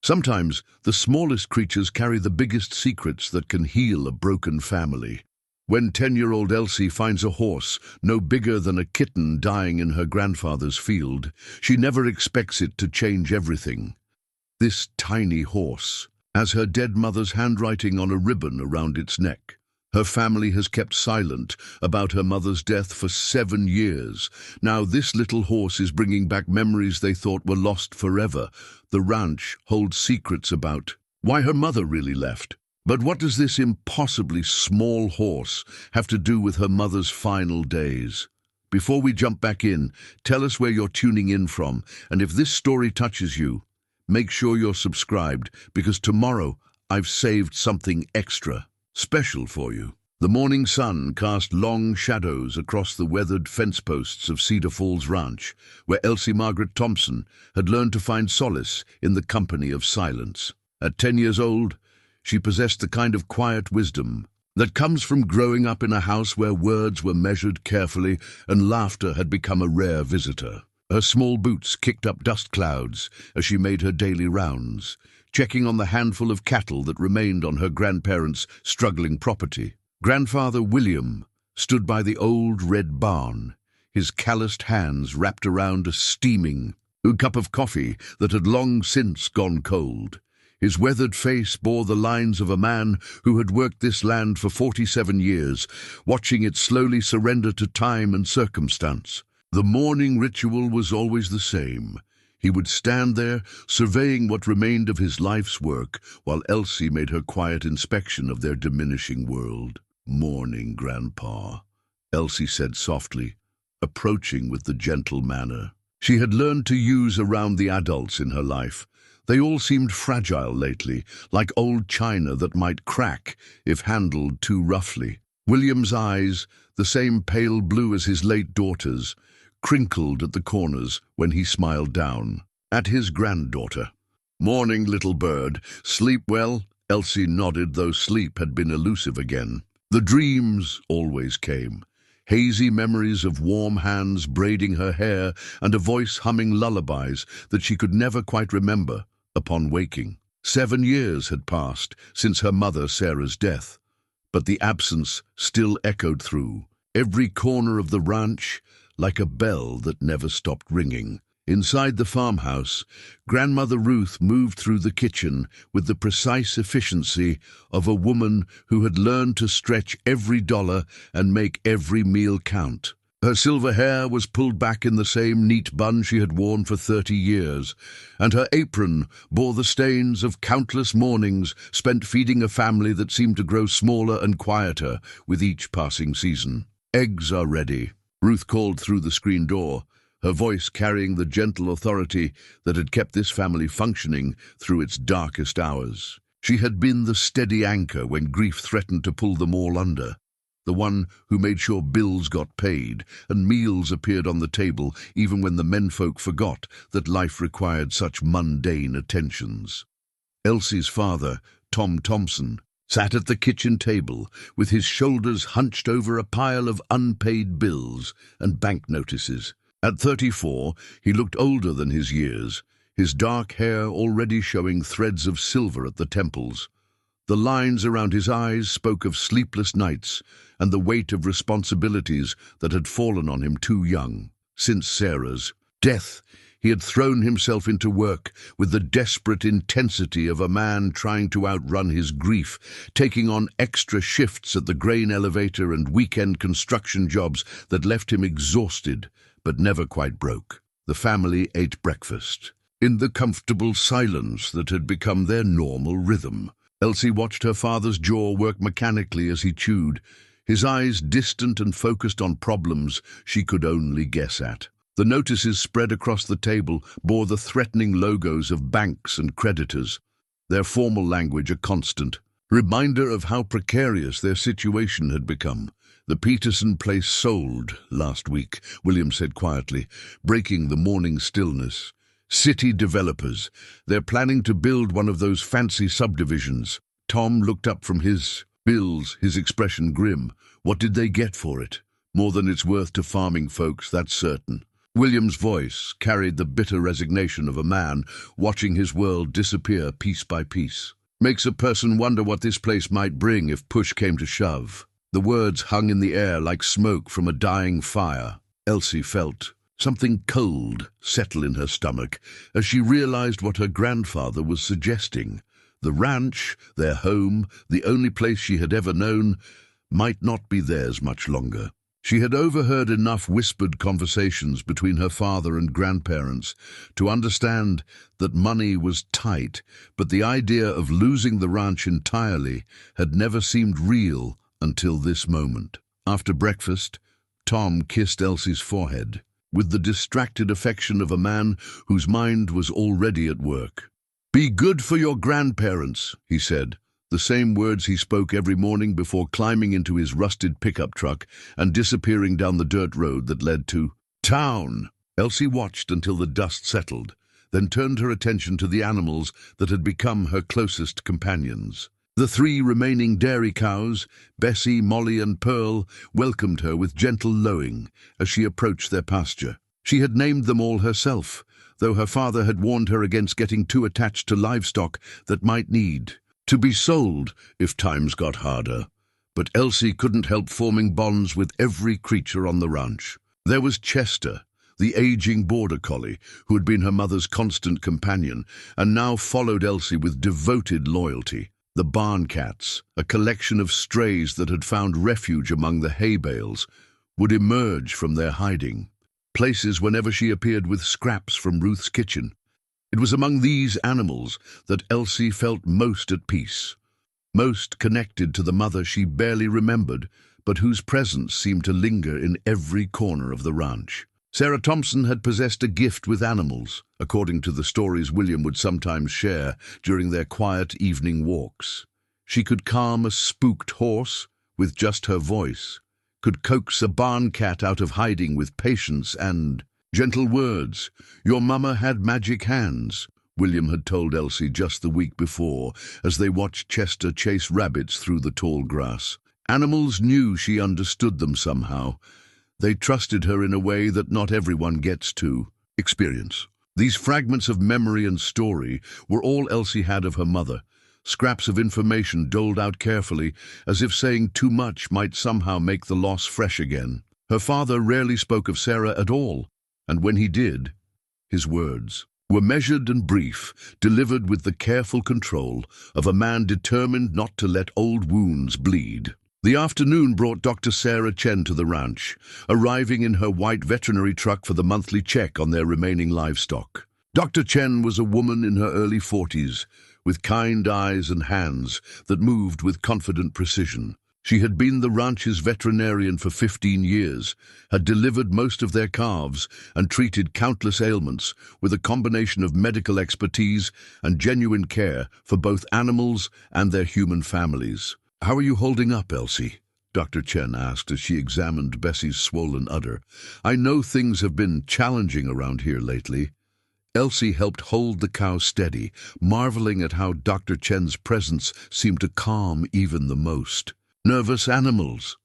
Sometimes the smallest creatures carry the biggest secrets that can heal a broken family. When 10-year-old Elsie finds a horse no bigger than a kitten dying in her grandfather's field, she never expects it to change everything. This tiny horse has her dead mother's handwriting on a ribbon around its neck. Her family has kept silent about her mother's death for 7 years. Now this little horse is bringing back memories they thought were lost forever. The ranch holds secrets about why her mother really left. But what does this impossibly small horse have to do with her mother's final days? Before we jump back in, tell us where you're tuning in from, and if this story touches you, make sure you're subscribed, because tomorrow I've saved something extra special for you. The morning sun cast long shadows across the weathered fence posts of Cedar Falls Ranch, where Elsie Margaret Thompson had learned to find solace in the company of silence. At 10 years old, she possessed the kind of quiet wisdom that comes from growing up in a house where words were measured carefully and laughter had become a rare visitor. Her small boots kicked up dust clouds as she made her daily rounds, checking on the handful of cattle that remained on her grandparents' struggling property. Grandfather William stood by the old red barn, his calloused hands wrapped around a steaming cup of coffee that had long since gone cold. His weathered face bore the lines of a man who had worked this land for 47 years, watching it slowly surrender to time and circumstance. The morning ritual was always the same. He would stand there, surveying what remained of his life's work, while Elsie made her quiet inspection of their diminishing world. "Morning, Grandpa," Elsie said softly, approaching with the gentle manner she had learned to use around the adults in her life. They all seemed fragile lately, like old china that might crack if handled too roughly. William's eyes, the same pale blue as his late daughter's, crinkled at the corners when he smiled down at his granddaughter. "Morning, little bird. Sleep well?" Elsie nodded, though sleep had been elusive again. The dreams always came. Hazy memories of warm hands braiding her hair and a voice humming lullabies that she could never quite remember upon waking. 7 years had passed since her mother Sarah's death, but the absence still echoed through every corner of the ranch like a bell that never stopped ringing. Inside the farmhouse, Grandmother Ruth moved through the kitchen with the precise efficiency of a woman who had learned to stretch every dollar and make every meal count. Her silver hair was pulled back in the same neat bun she had worn for 30 years, and her apron bore the stains of countless mornings spent feeding a family that seemed to grow smaller and quieter with each passing season. "Eggs are ready," Ruth called through the screen door, her voice carrying the gentle authority that had kept this family functioning through its darkest hours. She had been the steady anchor when grief threatened to pull them all under, the one who made sure bills got paid and meals appeared on the table even when the menfolk forgot that life required such mundane attentions. Elsie's father, Tom Thompson, sat at the kitchen table with his shoulders hunched over a pile of unpaid bills and bank notices. At 34, he looked older than his years, his dark hair already showing threads of silver at the temples. The lines around his eyes spoke of sleepless nights and the weight of responsibilities that had fallen on him too young. Since Sarah's death, he had thrown himself into work with the desperate intensity of a man trying to outrun his grief, taking on extra shifts at the grain elevator and weekend construction jobs that left him exhausted but never quite broke. The family ate breakfast in the comfortable silence that had become their normal rhythm. Elsie watched her father's jaw work mechanically as he chewed, his eyes distant and focused on problems she could only guess at. The notices spread across the table bore the threatening logos of banks and creditors, their formal language a constant reminder of how precarious their situation had become. "The Peterson place sold last week," William said quietly, breaking the morning stillness. "City developers. They're planning to build one of those fancy subdivisions." Tom looked up from his bills, his expression grim. "What did they get for it?" "More than it's worth to farming folks, that's certain." William's voice carried the bitter resignation of a man watching his world disappear piece by piece. "Makes a person wonder what this place might bring if push came to shove." The words hung in the air like smoke from a dying fire. Elsie felt something cold settle in her stomach as she realized what her grandfather was suggesting. The ranch, their home, the only place she had ever known, might not be theirs much longer. She had overheard enough whispered conversations between her father and grandparents to understand that money was tight, but the idea of losing the ranch entirely had never seemed real until this moment. After breakfast, Tom kissed Elsie's forehead with the distracted affection of a man whose mind was already at work. "Be good for your grandparents," he said, the same words he spoke every morning before climbing into his rusted pickup truck and disappearing down the dirt road that led to town. Elsie watched until the dust settled, then turned her attention to the animals that had become her closest companions. The 3 remaining dairy cows, Bessie, Molly, and Pearl, welcomed her with gentle lowing as she approached their pasture. She had named them all herself, though her father had warned her against getting too attached to livestock that might need to be sold if times got harder. But Elsie couldn't help forming bonds with every creature on the ranch. There was Chester, the aging border collie, who had been her mother's constant companion and now followed Elsie with devoted loyalty. The barn cats, a collection of strays that had found refuge among the hay bales, would emerge from their hiding places whenever she appeared with scraps from Ruth's kitchen. It was among these animals that Elsie felt most at peace, most connected to the mother she barely remembered, but whose presence seemed to linger in every corner of the ranch. Sarah Thompson had possessed a gift with animals, according to the stories William would sometimes share during their quiet evening walks. She could calm a spooked horse with just her voice, could coax a barn cat out of hiding with patience and gentle words. "Your mama had magic hands," William had told Elsie just the week before as they watched Chester chase rabbits through the tall grass. Animals knew she understood them somehow. They trusted her in a way that not everyone gets to experience. These fragments of memory and story were all Elsie had of her mother, scraps of information doled out carefully, as if saying too much might somehow make the loss fresh again. Her father rarely spoke of Sarah at all, and when he did, his words were measured and brief, delivered with the careful control of a man determined not to let old wounds bleed. The afternoon brought Dr. Sarah Chen to the ranch, arriving in her white veterinary truck for the monthly check on their remaining livestock. Dr. Chen was a woman in her early 40s, with kind eyes and hands that moved with confident precision. She had been the ranch's veterinarian for 15 years, had delivered most of their calves, and treated countless ailments with a combination of medical expertise and genuine care for both animals and their human families. "How are you holding up, Elsie?" Dr. Chen asked as she examined Bessie's swollen udder. "I know things have been challenging around here lately." Elsie helped hold the cow steady, marveling at how Dr. Chen's presence seemed to calm even the most nervous animals.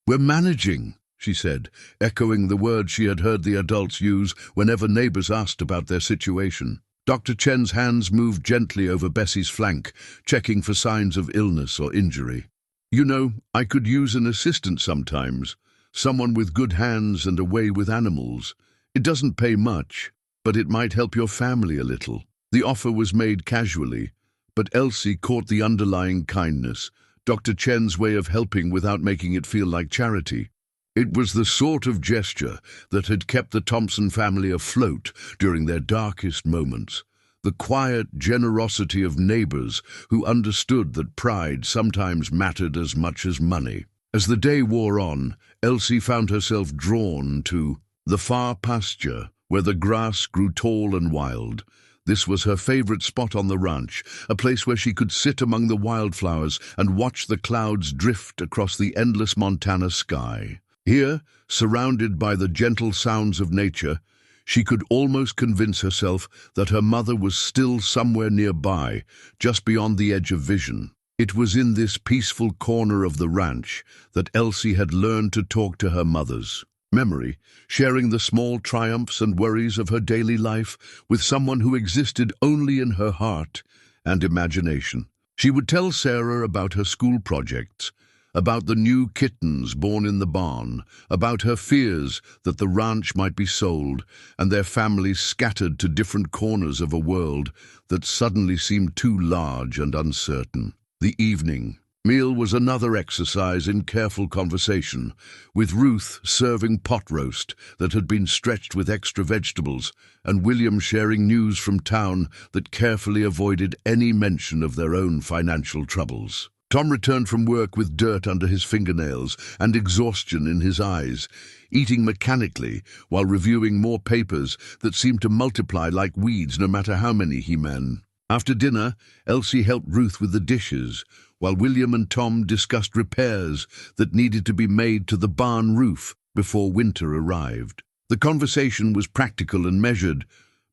"We're managing," she said, echoing the words she had heard the adults use whenever neighbors asked about their situation. Dr. Chen's hands moved gently over Bessie's flank, checking for signs of illness or injury. "You know, I could use an assistant sometimes, someone with good hands and a way with animals. It doesn't pay much, but it might help your family a little." The offer was made casually, but Elsie caught the underlying kindness, Dr. Chen's way of helping without making it feel like charity. It was the sort of gesture that had kept the Thompson family afloat during their darkest moments, the quiet generosity of neighbors who understood that pride sometimes mattered as much as money. As the day wore on, Elsie found herself drawn to the far pasture where the grass grew tall and wild. This was her favorite spot on the ranch, a place where she could sit among the wildflowers and watch the clouds drift across the endless Montana sky. Here, surrounded by the gentle sounds of nature, she could almost convince herself that her mother was still somewhere nearby, just beyond the edge of vision. It was in this peaceful corner of the ranch that Elsie had learned to talk to her mothers. Memory, sharing the small triumphs and worries of her daily life with someone who existed only in her heart and imagination. She would tell Sarah about her school projects, about the new kittens born in the barn, about her fears that the ranch might be sold and their families scattered to different corners of a world that suddenly seemed too large and uncertain. The evening meal was another exercise in careful conversation, with Ruth serving pot roast that had been stretched with extra vegetables, and William sharing news from town that carefully avoided any mention of their own financial troubles. Tom returned from work with dirt under his fingernails and exhaustion in his eyes, eating mechanically while reviewing more papers that seemed to multiply like weeds no matter how many he man. After dinner, Elsie helped Ruth with the dishes, while William and Tom discussed repairs that needed to be made to the barn roof before winter arrived. The conversation was practical and measured,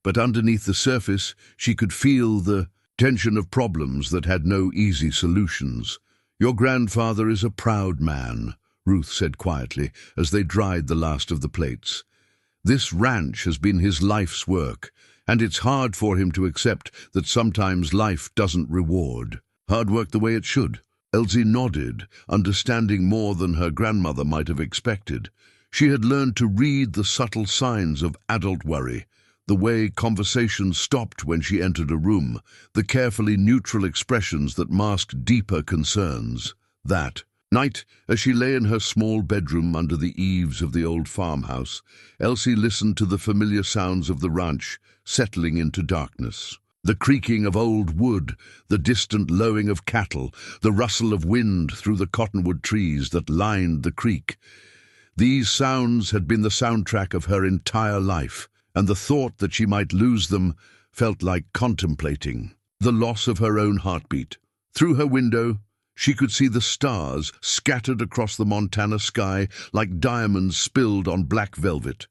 but underneath the surface she could feel the tension of problems that had no easy solutions. "Your grandfather is a proud man," Ruth said quietly as they dried the last of the plates. "This ranch has been his life's work, and it's hard for him to accept that sometimes life doesn't reward hard work the way it should." Elsie nodded, understanding more than her grandmother might have expected. She had learned to read the subtle signs of adult worry, the way conversation stopped when she entered a room, the carefully neutral expressions that masked deeper concerns. That night, as she lay in her small bedroom under the eaves of the old farmhouse, Elsie listened to the familiar sounds of the ranch settling into darkness. The creaking of old wood, the distant lowing of cattle, the rustle of wind through the cottonwood trees that lined the creek. These sounds had been the soundtrack of her entire life, and the thought that she might lose them felt like contemplating the loss of her own heartbeat. Through her window, she could see the stars scattered across the Montana sky like diamonds spilled on black velvet.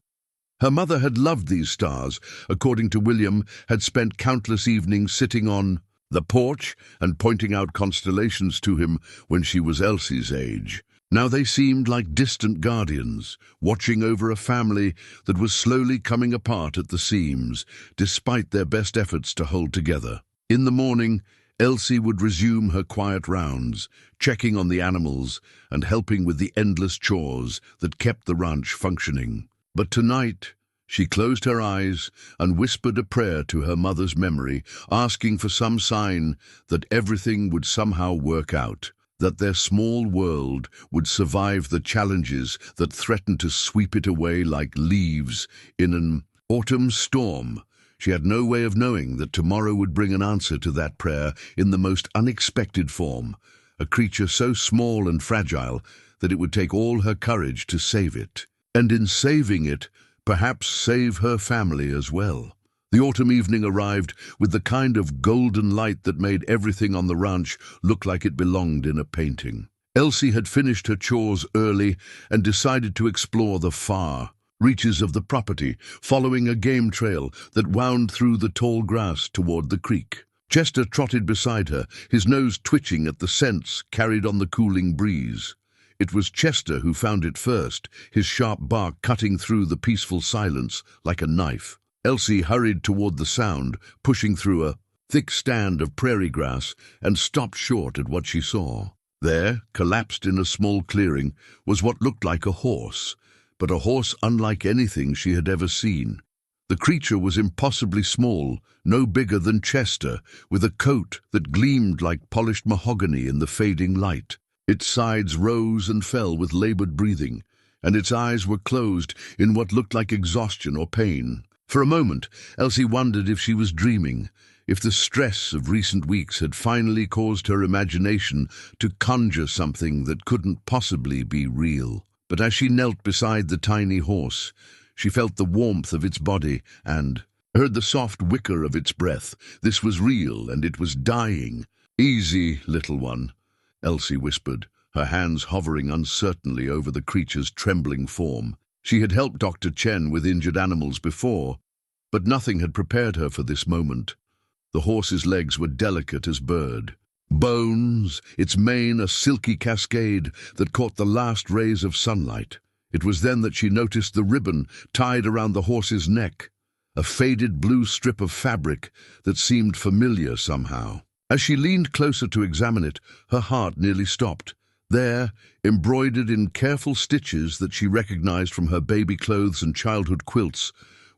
Her mother had loved these stars, according to William, had spent countless evenings sitting on the porch and pointing out constellations to him when she was Elsie's age. Now they seemed like distant guardians, watching over a family that was slowly coming apart at the seams, despite their best efforts to hold together. In the morning, Elsie would resume her quiet rounds, checking on the animals and helping with the endless chores that kept the ranch functioning. But tonight, she closed her eyes and whispered a prayer to her mother's memory, asking for some sign that everything would somehow work out, that their small world would survive the challenges that threatened to sweep it away like leaves in an autumn storm. She had no way of knowing that tomorrow would bring an answer to that prayer in the most unexpected form, a creature so small and fragile that it would take all her courage to save it. And in saving it, perhaps save her family as well. The autumn evening arrived with the kind of golden light that made everything on the ranch look like it belonged in a painting. Elsie had finished her chores early and decided to explore the far reaches of the property, following a game trail that wound through the tall grass toward the creek. Chester trotted beside her, his nose twitching at the scents carried on the cooling breeze. It was Chester who found it first, his sharp bark cutting through the peaceful silence like a knife. Elsie hurried toward the sound, pushing through a thick stand of prairie grass, and stopped short at what she saw. There, collapsed in a small clearing, was what looked like a horse, but a horse unlike anything she had ever seen. The creature was impossibly small, no bigger than Chester, with a coat that gleamed like polished mahogany in the fading light. Its sides rose and fell with labored breathing, and its eyes were closed in what looked like exhaustion or pain. For a moment, Elsie wondered if she was dreaming, if the stress of recent weeks had finally caused her imagination to conjure something that couldn't possibly be real. But as she knelt beside the tiny horse, she felt the warmth of its body and heard the soft whicker of its breath. This was real, and it was dying. "Easy, little one," Elsie whispered, her hands hovering uncertainly over the creature's trembling form. She had helped Dr. Chen with injured animals before, but nothing had prepared her for this moment. The horse's legs were delicate as bird bones, its mane a silky cascade that caught the last rays of sunlight. It was then that she noticed the ribbon tied around the horse's neck, a faded blue strip of fabric that seemed familiar somehow. As she leaned closer to examine it, her heart nearly stopped. There, embroidered in careful stitches that she recognized from her baby clothes and childhood quilts,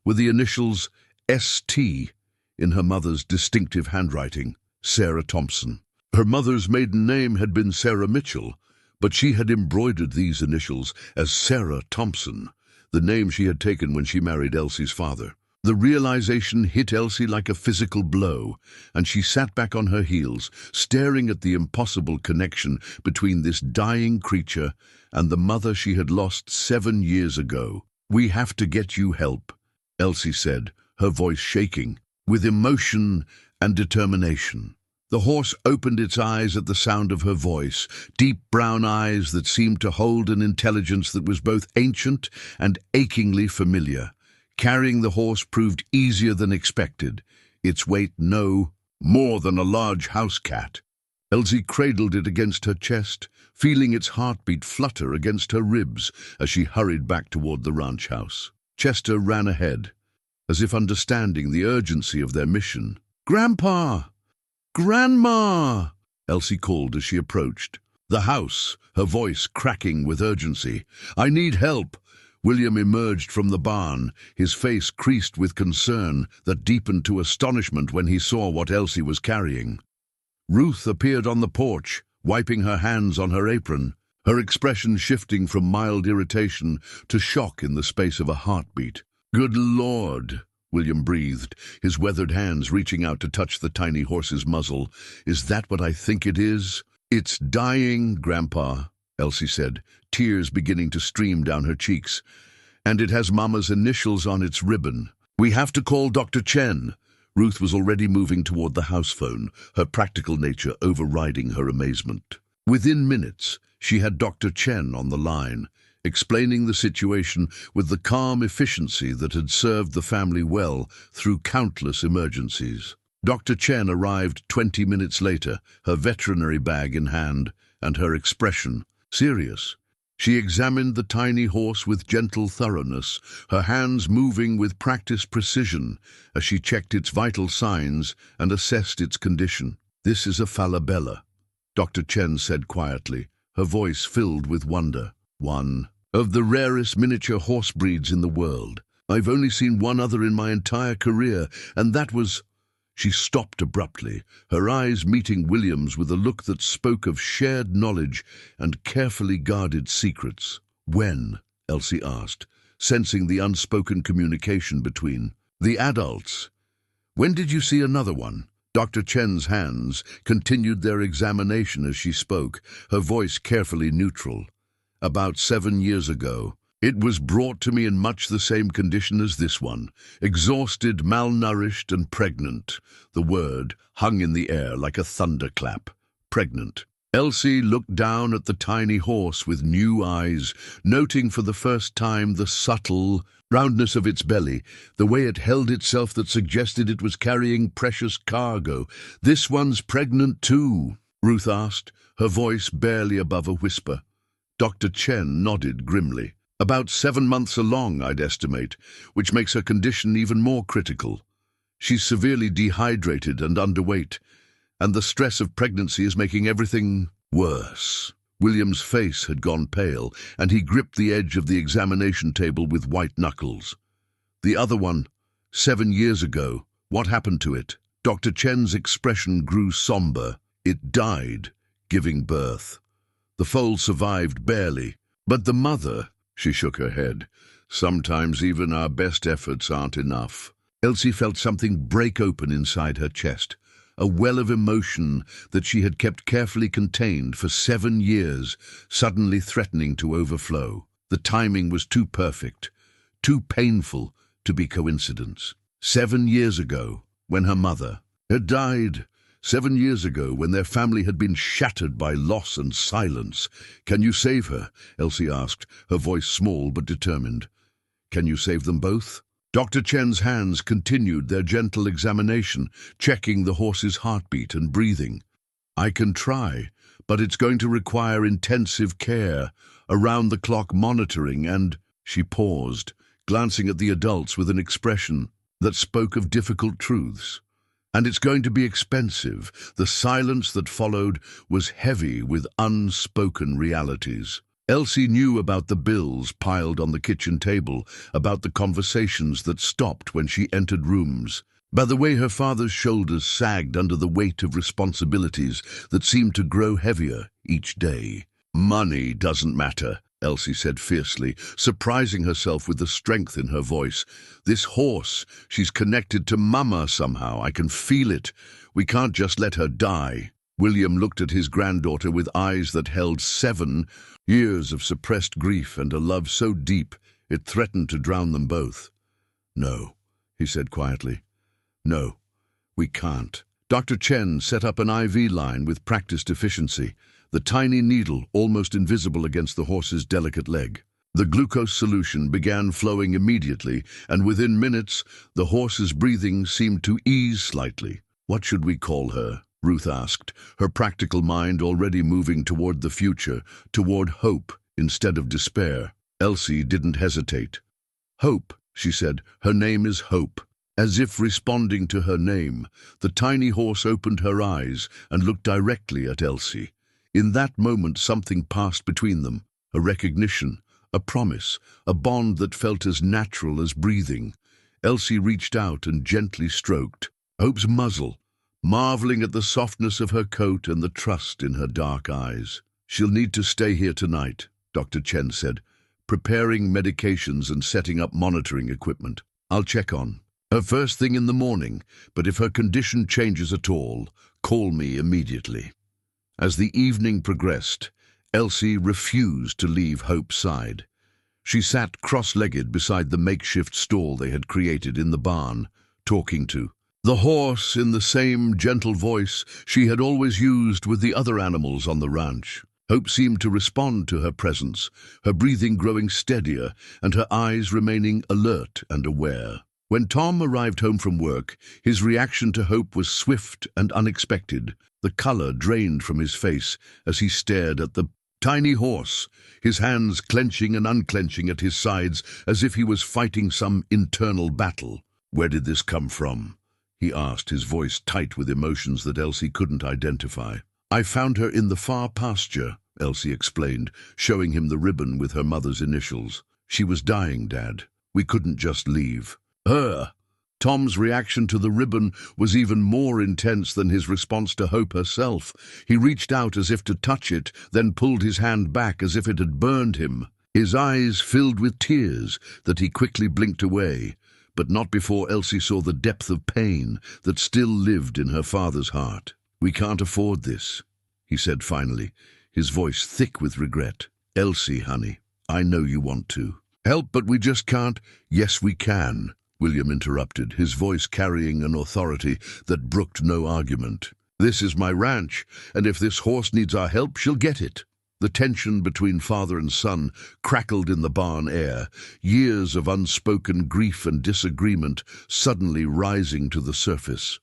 were the initials S.T. in her mother's distinctive handwriting, Sarah Thompson. Her mother's maiden name had been Sarah Mitchell, but she had embroidered these initials as Sarah Thompson, the name she had taken when she married Elsie's father. The realization hit Elsie like a physical blow, and she sat back on her heels, staring at the impossible connection between this dying creature and the mother she had lost 7 years ago. "We have to get you help," Elsie said, her voice shaking with emotion and determination. The horse opened its eyes at the sound of her voice, deep brown eyes that seemed to hold an intelligence that was both ancient and achingly familiar. Carrying the horse proved easier than expected, its weight no more than a large house cat. Elsie cradled it against her chest, feeling its heartbeat flutter against her ribs as she hurried back toward the ranch house. Chester ran ahead, as if understanding the urgency of their mission. "Grandpa! Grandma!" Elsie called as she approached. The house, her voice cracking with urgency. "I need help." William emerged from the barn, his face creased with concern that deepened to astonishment when he saw what Elsie was carrying. Ruth appeared on the porch, wiping her hands on her apron, her expression shifting from mild irritation to shock in the space of a heartbeat. "Good Lord," William breathed, his weathered hands reaching out to touch the tiny horse's muzzle. "Is that what I think it is?" "It's dying, Grandpa," Elsie said, tears beginning to stream down her cheeks. "And it has Mama's initials on its ribbon. We have to call Dr. Chen." Ruth was already moving toward the house phone, her practical nature overriding her amazement. Within minutes, she had Dr. Chen on the line, explaining the situation with the calm efficiency that had served the family well through countless emergencies. Dr. Chen arrived 20 minutes later, her veterinary bag in hand, and her expression serious. She examined the tiny horse with gentle thoroughness, her hands moving with practiced precision as she checked its vital signs and assessed its condition. "This is a falabella," Dr. Chen said quietly, her voice filled with wonder. "One of the rarest miniature horse breeds in the world. I've only seen one other in my entire career, and that was—" She stopped abruptly, her eyes meeting William's with a look that spoke of shared knowledge and carefully guarded secrets. "When?" Elsie asked, sensing the unspoken communication between the adults. "When did you see another one?" Dr. Chen's hands continued their examination as she spoke, her voice carefully neutral. "About 7 years ago. It was brought to me in much the same condition as this one, exhausted, malnourished, and pregnant." The word hung in the air like a thunderclap. Pregnant. Elsie looked down at the tiny horse with new eyes, noting for the first time the subtle roundness of its belly, the way it held itself that suggested it was carrying precious cargo. "This one's pregnant too?" Ruth asked, her voice barely above a whisper. Dr. Chen nodded grimly. "About 7 months along, I'd estimate, which makes her condition even more critical. She's severely dehydrated and underweight, and the stress of pregnancy is making everything worse." William's face had gone pale, and he gripped the edge of the examination table with white knuckles. "The other one, 7 years ago, what happened to it?" Dr. Chen's expression grew somber. "It died, giving birth. The foal survived barely, but the mother—" She shook her head. "Sometimes even our best efforts aren't enough." Elsie felt something break open inside her chest, a well of emotion that she had kept carefully contained for 7 years, suddenly threatening to overflow. The timing was too perfect, too painful to be coincidence. 7 years ago, when her mother had died. 7 years ago, when their family had been shattered by loss and silence. "Can you save her?" Elsie asked, her voice small but determined. "Can you save them both?" Dr. Chen's hands continued their gentle examination, checking the horse's heartbeat and breathing. I can try, but it's going to require intensive care, around-the-clock monitoring and—" She paused, glancing at the adults with an expression that spoke of difficult truths. "And it's going to be expensive." The silence that followed was heavy with unspoken realities. Elsie knew about the bills piled on the kitchen table, about the conversations that stopped when she entered rooms. By the way her father's shoulders sagged under the weight of responsibilities that seemed to grow heavier each day. "Money doesn't matter," Elsie said fiercely, surprising herself with the strength in her voice. "This horse, she's connected to Mama somehow. I can feel it. We can't just let her die." William looked at his granddaughter with eyes that held 7 years of suppressed grief and a love so deep it threatened to drown them both. "No," he said quietly. "No, we can't." Dr. Chen set up an IV line with practiced efficiency, the tiny needle almost invisible against the horse's delicate leg. The glucose solution began flowing immediately, and within minutes the horse's breathing seemed to ease slightly. "What should we call her?" Ruth asked, her practical mind already moving toward the future, toward hope instead of despair. Elsie didn't hesitate. "Hope," she said. "Her name is Hope." As if responding to her name, the tiny horse opened her eyes and looked directly at Elsie. In that moment something passed between them, a recognition, a promise, a bond that felt as natural as breathing. Elsie reached out and gently stroked Hope's muzzle, marveling at the softness of her coat and the trust in her dark eyes. "She'll need to stay here tonight," Dr. Chen said, preparing medications and setting up monitoring equipment. "I'll check on her first thing in the morning, but if her condition changes at all, call me immediately." As the evening progressed, Elsie refused to leave Hope's side. She sat cross-legged beside the makeshift stall they had created in the barn, talking to the horse in the same gentle voice she had always used with the other animals on the ranch. Hope seemed to respond to her presence, her breathing growing steadier and her eyes remaining alert and aware. When Tom arrived home from work, his reaction to Hope was swift and unexpected. The color drained from his face as he stared at the tiny horse, his hands clenching and unclenching at his sides as if he was fighting some internal battle. "Where did this come from?" he asked, his voice tight with emotions that Elsie couldn't identify. "I found her in the far pasture," Elsie explained, showing him the ribbon with her mother's initials. "She was dying, Dad. We couldn't just leave." "Her!" Tom's reaction to the ribbon was even more intense than his response to Hope herself. He reached out as if to touch it, then pulled his hand back as if it had burned him. His eyes filled with tears that he quickly blinked away, but not before Elsie saw the depth of pain that still lived in her father's heart. "We can't afford this," he said finally, his voice thick with regret. "Elsie, honey, I know you want to help, but we just can't." "Yes, we can," William interrupted, his voice carrying an authority that brooked no argument. "This is my ranch, and if this horse needs our help, she'll get it." The tension between father and son crackled in the barn air, years of unspoken grief and disagreement suddenly rising to the surface.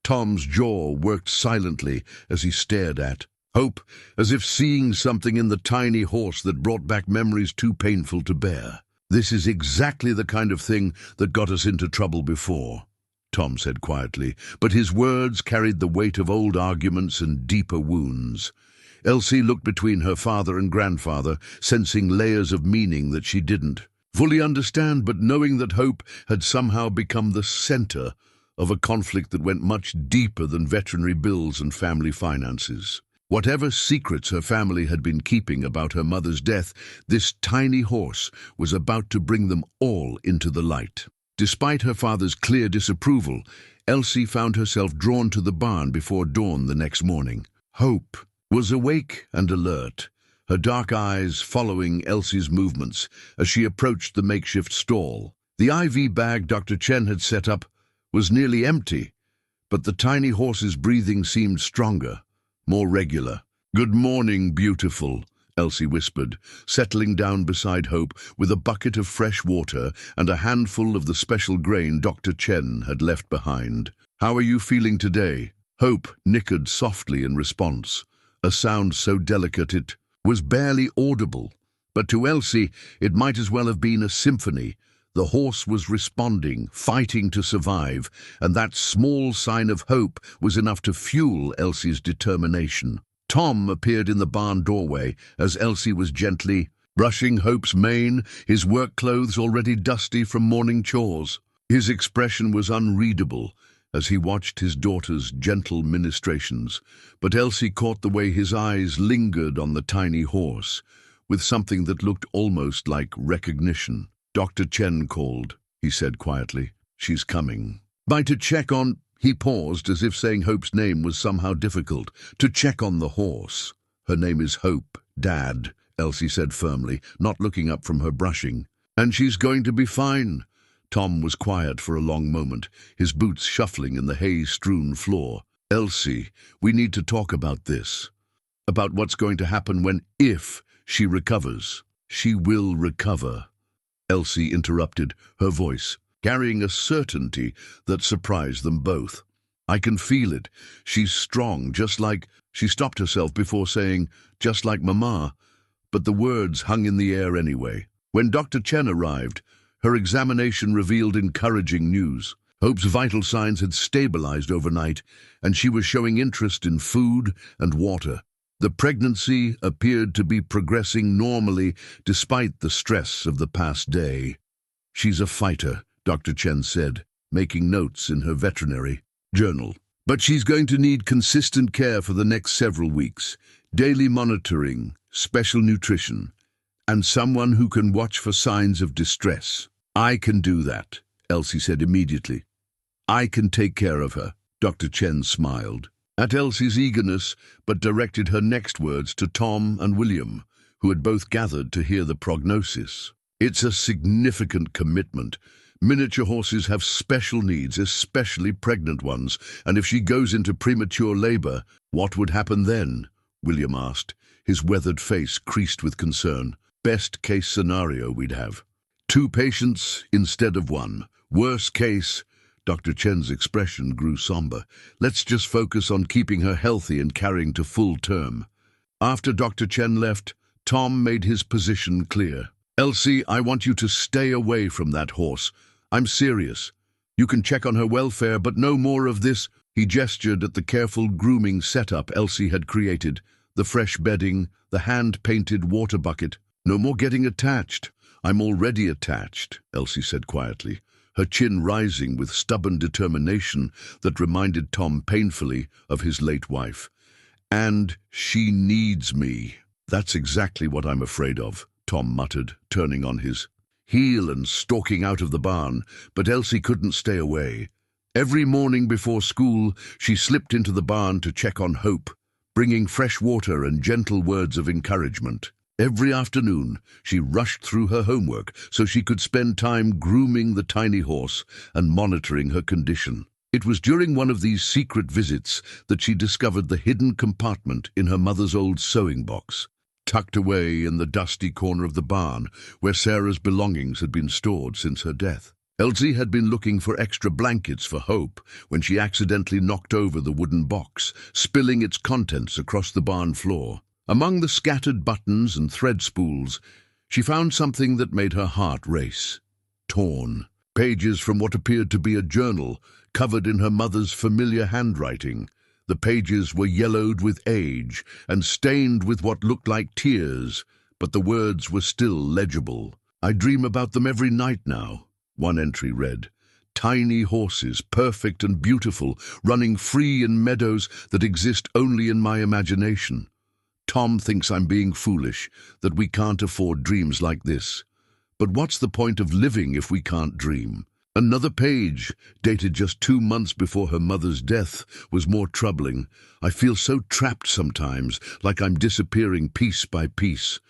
Tom's jaw worked silently as he stared at Hope, as if seeing something in the tiny horse that brought back memories too painful to bear. "This is exactly the kind of thing that got us into trouble before," Tom said quietly, but his words carried the weight of old arguments and deeper wounds. Elsie looked between her father and grandfather, sensing layers of meaning that she didn't fully understand, but knowing that Hope had somehow become the center of a conflict that went much deeper than veterinary bills and family finances. Whatever secrets her family had been keeping about her mother's death, this tiny horse was about to bring them all into the light. Despite her father's clear disapproval, Elsie found herself drawn to the barn before dawn the next morning. Hope was awake and alert, her dark eyes following Elsie's movements as she approached the makeshift stall. The IV bag Dr. Chen had set up was nearly empty, but the tiny horse's breathing seemed stronger, more regular. "Good morning, beautiful," Elsie whispered, settling down beside Hope with a bucket of fresh water and a handful of the special grain Dr. Chen had left behind. "How are you feeling today?" Hope nickered softly in response, a sound so delicate it was barely audible. But to Elsie, it might as well have been a symphony. The horse was responding, fighting to survive, and that small sign of hope was enough to fuel Elsie's determination. Tom appeared in the barn doorway as Elsie was gently brushing Hope's mane, his work clothes already dusty from morning chores. His expression was unreadable as he watched his daughter's gentle ministrations, but Elsie caught the way his eyes lingered on the tiny horse, with something that looked almost like recognition. "Dr. Chen called," he said quietly. "She's coming." "By to check on—" He paused as if saying Hope's name was somehow difficult. "To check on the horse. Her name is Hope, Dad," Elsie said firmly, not looking up from her brushing. "And she's going to be fine." Tom was quiet for a long moment, his boots shuffling in the hay-strewn floor. "Elsie, we need to talk about this. About what's going to happen if she recovers." "She will recover," Elsie interrupted, her voice carrying a certainty that surprised them both. "I can feel it. She's strong, just like—" She stopped herself before saying, "just like Mama," but the words hung in the air anyway. When Dr. Chen arrived, her examination revealed encouraging news. Hope's vital signs had stabilized overnight, and she was showing interest in food and water. The pregnancy appeared to be progressing normally despite the stress of the past day. "She's a fighter," Dr. Chen said, making notes in her veterinary journal. "But she's going to need consistent care for the next several weeks, daily monitoring, special nutrition, and someone who can watch for signs of distress." "I can do that," Elsie said immediately. "I can take care of her." Dr. Chen smiled at Elsie's eagerness, but directed her next words to Tom and William, who had both gathered to hear the prognosis. "It's a significant commitment. Miniature horses have special needs, especially pregnant ones, and if she goes into premature labor, what would happen then?" William asked, his weathered face creased with concern. "Best case scenario we'd have 2 patients instead of 1. Worst case—" Dr. Chen's expression grew somber. "Let's just focus on keeping her healthy and carrying to full term." After Dr. Chen left, Tom made his position clear. "Elsie, I want you to stay away from that horse. I'm serious. You can check on her welfare, but no more of this." He gestured at the careful grooming setup Elsie had created, the fresh bedding, the hand-painted water bucket. "No more getting attached." "I'm already attached," Elsie said quietly, her chin rising with stubborn determination that reminded Tom painfully of his late wife. "And she needs me." "That's exactly what I'm afraid of," Tom muttered, turning on his heel and stalking out of the barn, but Elsie couldn't stay away. Every morning before school, she slipped into the barn to check on Hope, bringing fresh water and gentle words of encouragement. Every afternoon, she rushed through her homework so she could spend time grooming the tiny horse and monitoring her condition. It was during one of these secret visits that she discovered the hidden compartment in her mother's old sewing box, tucked away in the dusty corner of the barn where Sarah's belongings had been stored since her death. Elsie had been looking for extra blankets for Hope when she accidentally knocked over the wooden box, spilling its contents across the barn floor. Among the scattered buttons and thread spools, she found something that made her heart race. Torn pages from what appeared to be a journal, covered in her mother's familiar handwriting. The pages were yellowed with age and stained with what looked like tears, but the words were still legible. "I dream about them every night now," one entry read. "Tiny horses, perfect and beautiful, running free in meadows that exist only in my imagination. Tom thinks I'm being foolish, that we can't afford dreams like this. But what's the point of living if we can't dream?" Another page, dated just 2 months before her mother's death, was more troubling. "I feel so trapped sometimes, like I'm disappearing piece by piece."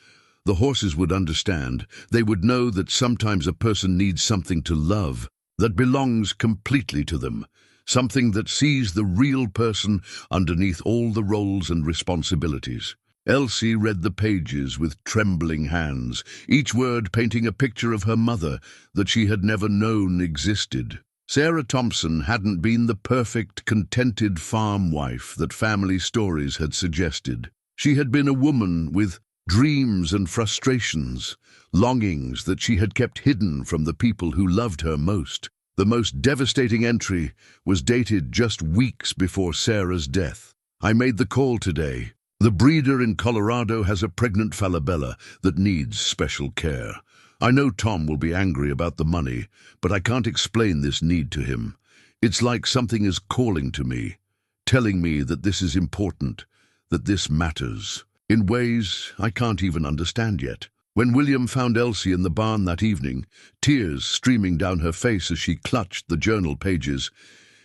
The horses would understand. They would know that sometimes a person needs something to love, that belongs completely to them, something that sees the real person underneath all the roles and responsibilities. Elsie read the pages with trembling hands, each word painting a picture of her mother that she had never known existed. Sarah Thompson hadn't been the perfect, contented farm wife that family stories had suggested. She had been a woman with dreams and frustrations, longings that she had kept hidden from the people who loved her most. The most devastating entry was dated just weeks before Sarah's death. I made the call today. The breeder in Colorado has a pregnant falabella that needs special care. I know Tom will be angry about the money, but I can't explain this need to him. It's like something is calling to me, telling me that this is important, that this matters, in ways I can't even understand yet. When William found Elsie in the barn that evening, tears streaming down her face as she clutched the journal pages,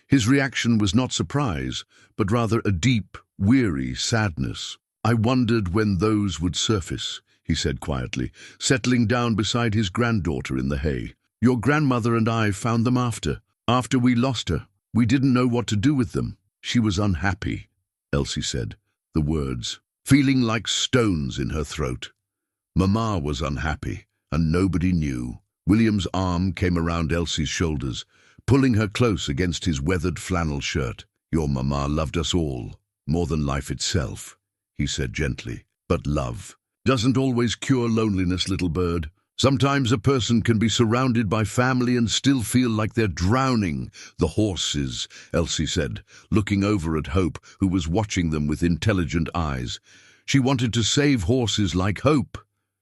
his reaction was not surprise, but rather a deep, weary sadness. "I wondered when those would surface," he said quietly, settling down beside his granddaughter in the hay. "Your grandmother and I found them after we lost her. We didn't know what to do with them." "She was unhappy," Elsie said, the words feeling like stones in her throat. "Mama was unhappy, and nobody knew." William's arm came around Elsie's shoulders, pulling her close against his weathered flannel shirt. "Your mama loved us all, more than life itself," he said gently. "But love doesn't always cure loneliness, little bird. Sometimes a person can be surrounded by family and still feel like they're drowning." "The horses," Elsie said, looking over at Hope, who was watching them with intelligent eyes. She wanted to save horses like Hope.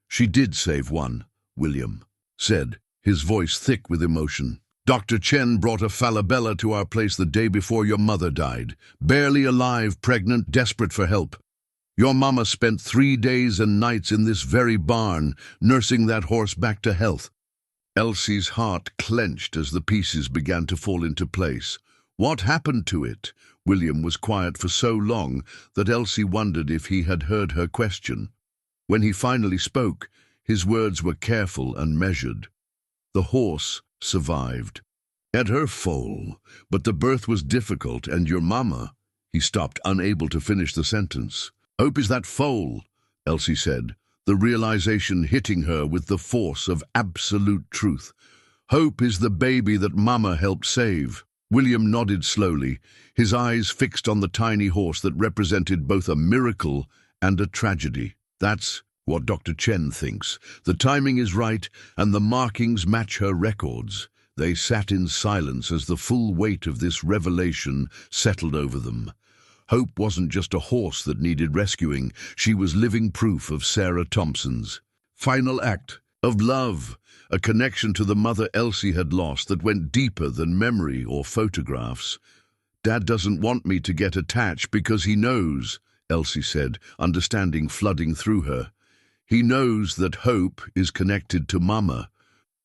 "She did save one," William said, his voice thick with emotion. "Dr. Chen brought a falabella to our place the day before your mother died. Barely alive, pregnant, desperate for help. Your mama spent 3 days and nights in this very barn, nursing that horse back to health." Elsie's heart clenched as the pieces began to fall into place. "What happened to it?" William was quiet for so long that Elsie wondered if he had heard her question. When he finally spoke, his words were careful and measured. "The horse survived. At her foal, but the birth was difficult, and your mama—" He stopped, unable to finish the sentence. "Hope is that foal," Elsie said, the realization hitting her with the force of absolute truth. "Hope is the baby that Mama helped save." William nodded slowly, his eyes fixed on the tiny horse that represented both a miracle and a tragedy. "That's what Dr. Chen thinks. The timing is right, and the markings match her records." They sat in silence as the full weight of this revelation settled over them. Hope wasn't just a horse that needed rescuing. She was living proof of Sarah Thompson's final act of love, a connection to the mother Elsie had lost that went deeper than memory or photographs. "Dad doesn't want me to get attached because he knows," Elsie said, understanding flooding through her. "He knows that Hope is connected to Mama.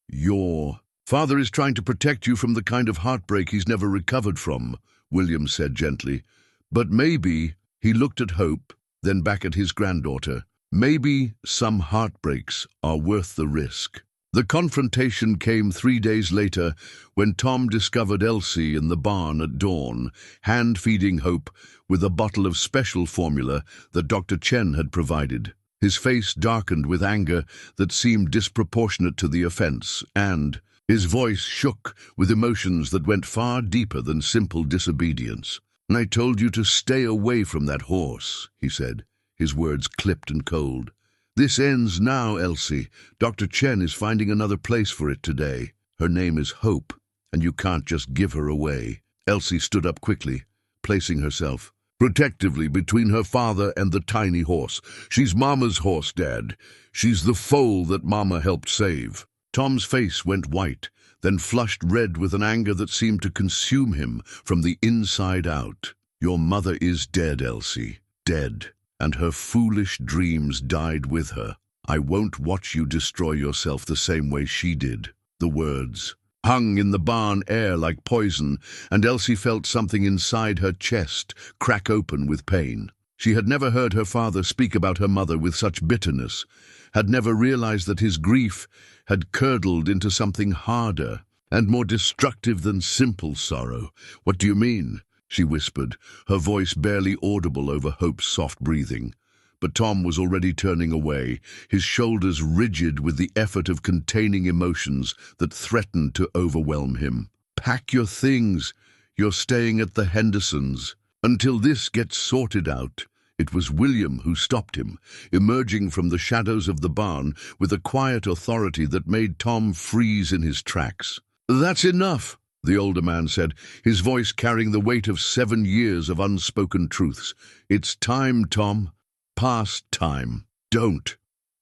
Your father is trying to protect you from the kind of heartbreak he's never recovered from," William said gently. "But maybe," he looked at Hope, then back at his granddaughter, "maybe some heartbreaks are worth the risk." The confrontation came 3 days later when Tom discovered Elsie in the barn at dawn, hand-feeding Hope with a bottle of special formula that Dr. Chen had provided. His face darkened with anger that seemed disproportionate to the offense, and his voice shook with emotions that went far deeper than simple disobedience. "I told you to stay away from that horse," he said, his words clipped and cold. "This ends now, Elsie. Dr. Chen is finding another place for it today. Her name is Hope, and you can't just give her away." Elsie stood up quickly, placing herself protectively between her father and the tiny horse. "She's Mama's horse, Dad. She's the foal that Mama helped save." Tom's face went white, then flushed red with an anger that seemed to consume him from the inside out. "Your mother is dead, Elsie. Dead. And her foolish dreams died with her. I won't watch you destroy yourself the same way she did." The words hung in the barn air like poison, and Elsie felt something inside her chest crack open with pain. She had never heard her father speak about her mother with such bitterness, had never realized that his grief had curdled into something harder and more destructive than simple sorrow. "What do you mean?" she whispered, her voice barely audible over Hope's soft breathing. But Tom was already turning away, his shoulders rigid with the effort of containing emotions that threatened to overwhelm him. Pack your things. You're staying at the Hendersons. Until this gets sorted out." It was William who stopped him, emerging from the shadows of the barn with a quiet authority that made Tom freeze in his tracks. "That's enough," the older man said, his voice carrying the weight of 7 years of unspoken truths. "It's time, Tom. Past time." "Don't,"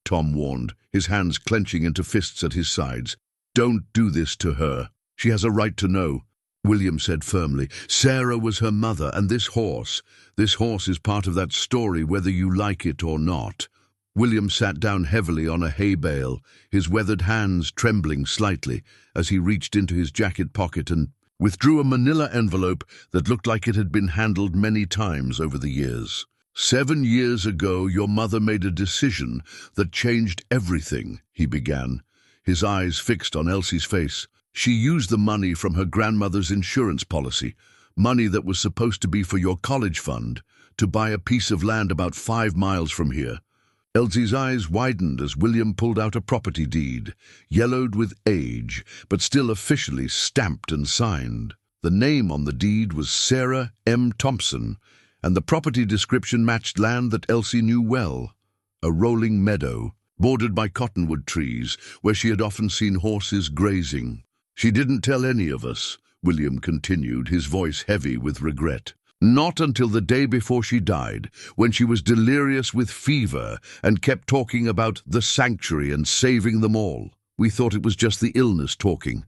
Tom warned, his hands clenching into fists at his sides. "Don't do this to her. She has a right to know," William said firmly. "Sarah was her mother, and this horse is part of that story, whether you like it or not." William sat down heavily on a hay bale, his weathered hands trembling slightly as he reached into his jacket pocket and withdrew a manila envelope that looked like it had been handled many times over the years. "7 years ago, your mother made a decision that changed everything," he began, his eyes fixed on Elsie's face. "She used the money from her grandmother's insurance policy, money that was supposed to be for your college fund, to buy a piece of land about 5 miles from here." Elsie's eyes widened as William pulled out a property deed, yellowed with age, but still officially stamped and signed. The name on the deed was Sarah M. Thompson, and the property description matched land that Elsie knew well, a rolling meadow, bordered by cottonwood trees, where she had often seen horses grazing. "She didn't tell any of us," William continued, his voice heavy with regret. "Not until the day before she died, when she was delirious with fever and kept talking about the sanctuary and saving them all. We thought it was just the illness talking.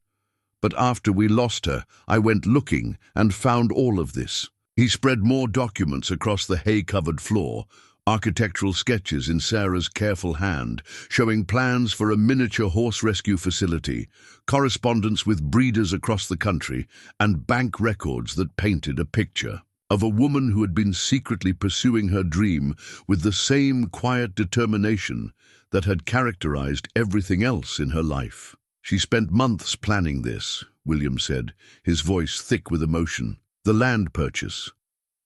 But after we lost her, I went looking and found all of this." He spread more documents across the hay-covered floor, architectural sketches in Sarah's careful hand, showing plans for a miniature horse rescue facility, correspondence with breeders across the country, and bank records that painted a picture of a woman who had been secretly pursuing her dream with the same quiet determination that had characterized everything else in her life. "She spent months planning this," William said, his voice thick with emotion. "The land purchase,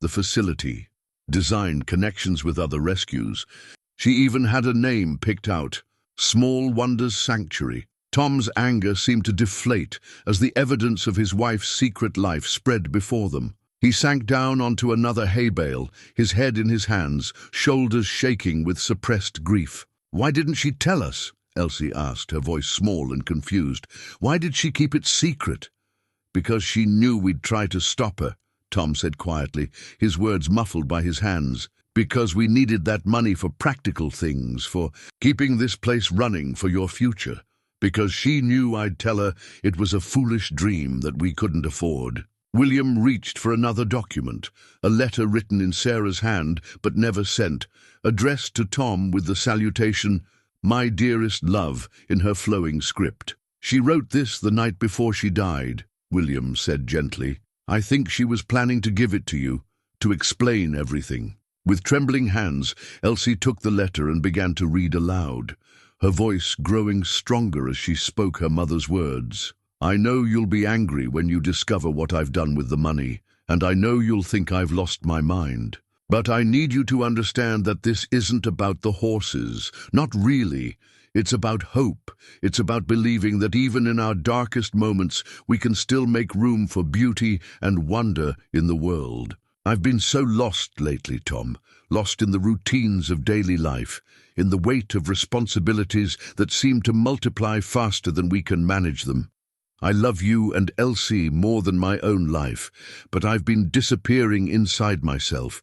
the facility, design, connections with other rescues. She even had a name picked out, Small Wonders Sanctuary." Tom's anger seemed to deflate as the evidence of his wife's secret life spread before them. He sank down onto another hay bale, his head in his hands, shoulders shaking with suppressed grief. "Why didn't she tell us?" Elsie asked, her voice small and confused. "Why did she keep it secret?" "Because she knew we'd try to stop her," Tom said quietly, his words muffled by his hands. "Because we needed that money for practical things, for keeping this place running for your future. Because she knew I'd tell her it was a foolish dream that we couldn't afford." William reached for another document, a letter written in Sarah's hand but never sent, addressed to Tom with the salutation, "My dearest love," in her flowing script. "She wrote this the night before she died," William said gently. "I think she was planning to give it to you, to explain everything." With trembling hands, Elsie took the letter and began to read aloud, her voice growing stronger as she spoke her mother's words. "I know you'll be angry when you discover what I've done with the money, and I know you'll think I've lost my mind. But I need you to understand that this isn't about the horses, not really. It's about hope. It's about believing that even in our darkest moments, we can still make room for beauty and wonder in the world. I've been so lost lately, Tom, lost in the routines of daily life, in the weight of responsibilities that seem to multiply faster than we can manage them. I love you and Elsie more than my own life, but I've been disappearing inside myself,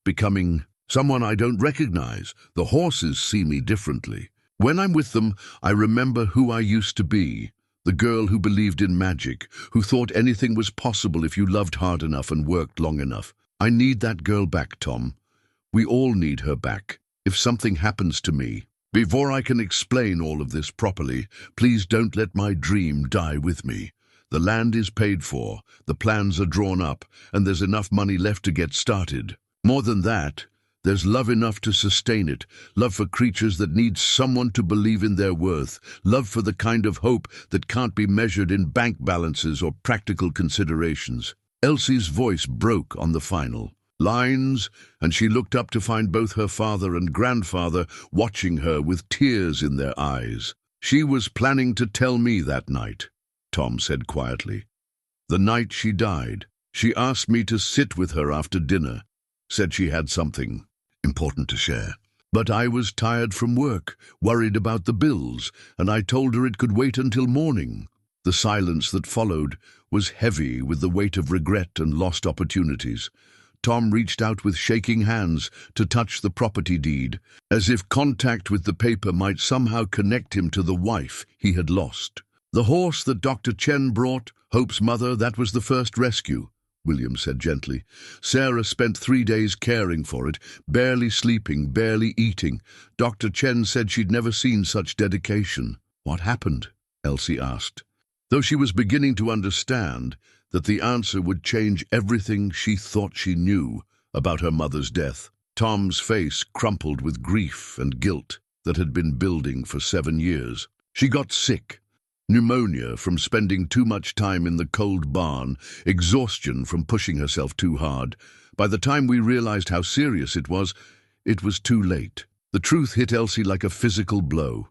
becoming someone I don't recognize. The horses see me differently. When I'm with them, I remember who I used to be, the girl who believed in magic, who thought anything was possible if you loved hard enough and worked long enough. I need that girl back, Tom. We all need her back, if something happens to me. Before I can explain all of this properly, please don't let my dream die with me. The land is paid for, the plans are drawn up, and there's enough money left to get started. More than that, there's love enough to sustain it, love for creatures that need someone to believe in their worth, love for the kind of hope that can't be measured in bank balances or practical considerations. Elsie's voice broke on the final lines, and she looked up to find both her father and grandfather watching her with tears in their eyes. "She was planning to tell me that night," Tom said quietly. The night she died, she asked me to sit with her after dinner, said she had something important to share. But I was tired from work, worried about the bills, and I told her it could wait until morning. The silence that followed was heavy with the weight of regret and lost opportunities. Tom reached out with shaking hands to touch the property deed, as if contact with the paper might somehow connect him to the wife he had lost. The horse that Dr. Chen brought, Hope's mother, that was the first rescue, William said gently. Sarah spent 3 days caring for it, barely sleeping, barely eating. Dr. Chen said she'd never seen such dedication. What happened? Elsie asked, though she was beginning to understand that the answer would change everything she thought she knew about her mother's death. Tom's face crumpled with grief and guilt that had been building for 7 years. She got sick. Pneumonia from spending too much time in the cold barn, exhaustion from pushing herself too hard. By the time we realized how serious it was too late. The truth hit Elsie like a physical blow.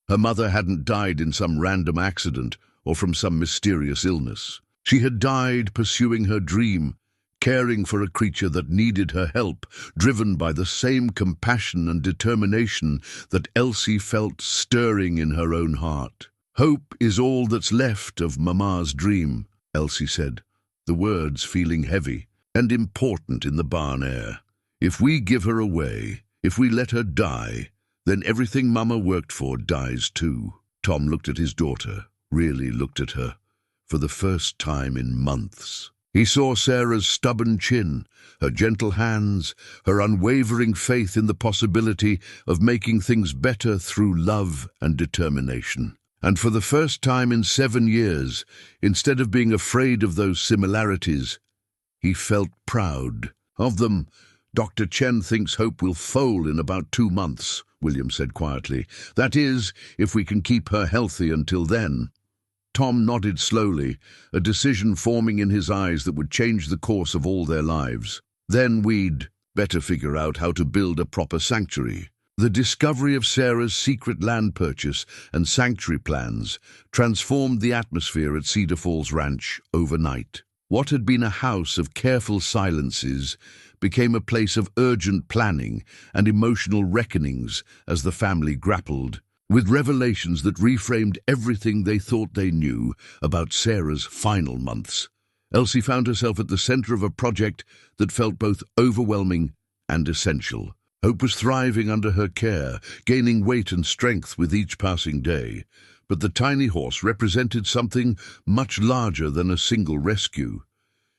Her mother hadn't died in some random accident or from some mysterious illness. She had died pursuing her dream, caring for a creature that needed her help, driven by the same compassion and determination that Elsie felt stirring in her own heart. "Hope is all that's left of Mama's dream," Elsie said, the words feeling heavy and important in the barn air. "If we give her away, if we let her die, then everything Mama worked for dies too." Tom looked at his daughter, really looked at her, for the first time in months. He saw Sarah's stubborn chin, her gentle hands, her unwavering faith in the possibility of making things better through love and determination. And for the first time in 7 years, instead of being afraid of those similarities, he felt proud of them. "Dr. Chen thinks Hope will foal in about 2 months, William said quietly. "That is, if we can keep her healthy until then." Tom nodded slowly, a decision forming in his eyes that would change the course of all their lives. "Then we'd better figure out how to build a proper sanctuary." The discovery of Sarah's secret land purchase and sanctuary plans transformed the atmosphere at Cedar Falls Ranch overnight. What had been a house of careful silences became a place of urgent planning and emotional reckonings as the family grappled with revelations that reframed everything they thought they knew about Sarah's final months. Elsie found herself at the center of a project that felt both overwhelming and essential. Hope was thriving under her care, gaining weight and strength with each passing day. But the tiny horse represented something much larger than a single rescue.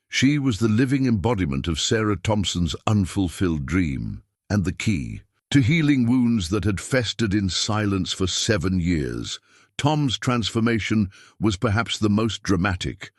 She was the living embodiment of Sarah Thompson's unfulfilled dream, and the key to healing wounds that had festered in silence for 7 years. Tom's transformation was perhaps the most dramatic.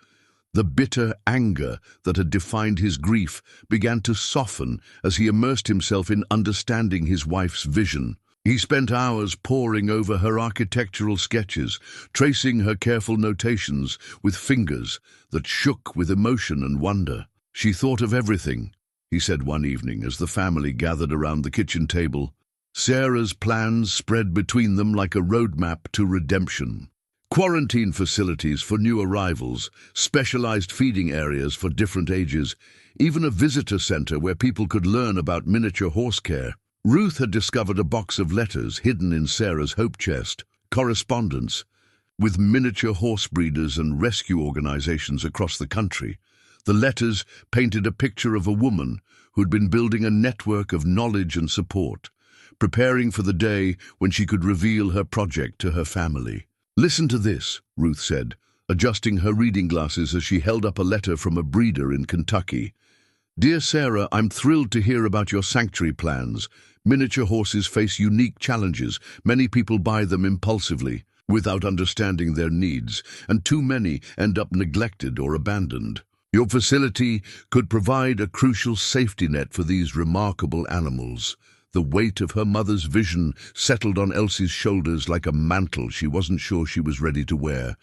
The bitter anger that had defined his grief began to soften as he immersed himself in understanding his wife's vision. He spent hours poring over her architectural sketches, tracing her careful notations with fingers that shook with emotion and wonder. "She thought of everything," he said one evening as the family gathered around the kitchen table. Sarah's plans spread between them like a roadmap to redemption. Quarantine facilities for new arrivals, specialized feeding areas for different ages, even a visitor center where people could learn about miniature horse care. Ruth had discovered a box of letters hidden in Sarah's hope chest, correspondence with miniature horse breeders and rescue organizations across the country. The letters painted a picture of a woman who'd been building a network of knowledge and support, preparing for the day when she could reveal her project to her family. "Listen to this," Ruth said, adjusting her reading glasses as she held up a letter from a breeder in Kentucky. "Dear Sarah, I'm thrilled to hear about your sanctuary plans. Miniature horses face unique challenges. Many people buy them impulsively, without understanding their needs, and too many end up neglected or abandoned. Your facility could provide a crucial safety net for these remarkable animals." The weight of her mother's vision settled on Elsie's shoulders like a mantle she wasn't sure she was ready to wear.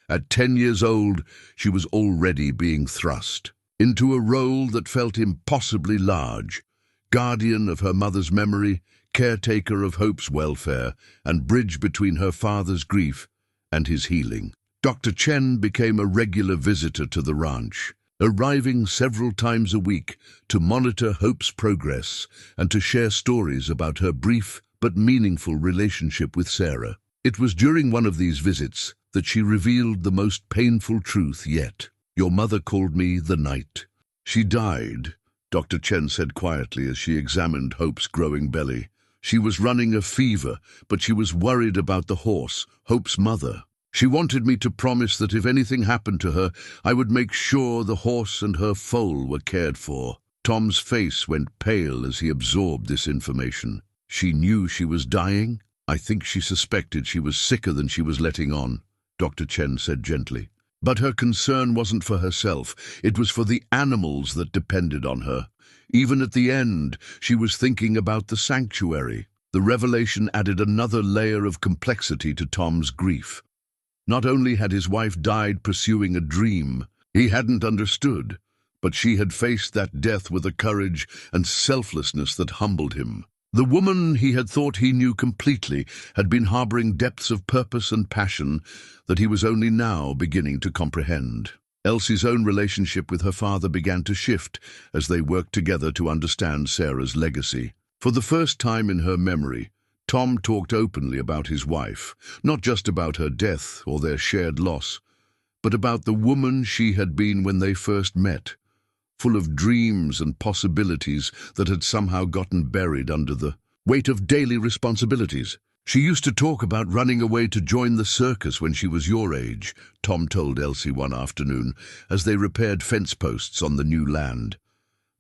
At 10 years old, she was already being thrust into a role that felt impossibly large. Guardian of her mother's memory, caretaker of Hope's welfare, and bridge between her father's grief and his healing. Dr. Chen became a regular visitor to the ranch, arriving several times a week to monitor Hope's progress and to share stories about her brief but meaningful relationship with Sarah. It was during one of these visits that she revealed the most painful truth yet. "Your mother called me the night she died," Dr. Chen said quietly as she examined Hope's growing belly. "She was running a fever, but she was worried about the horse, Hope's mother. She wanted me to promise that if anything happened to her, I would make sure the horse and her foal were cared for." Tom's face went pale as he absorbed this information. "She knew she was dying?" "I think she suspected she was sicker than she was letting on," Dr. Chen said gently. "But her concern wasn't for herself. It was for the animals that depended on her. Even at the end, she was thinking about the sanctuary." The revelation added another layer of complexity to Tom's grief. Not only had his wife died pursuing a dream he hadn't understood, but she had faced that death with a courage and selflessness that humbled him. The woman he had thought he knew completely had been harboring depths of purpose and passion that he was only now beginning to comprehend. Elsie's own relationship with her father began to shift as they worked together to understand Sarah's legacy. For the first time in her memory, Tom talked openly about his wife, not just about her death or their shared loss, but about the woman she had been when they first met, full of dreams and possibilities that had somehow gotten buried under the weight of daily responsibilities. "She used to talk about running away to join the circus when she was your age," Tom told Elsie one afternoon as they repaired fence posts on the new land.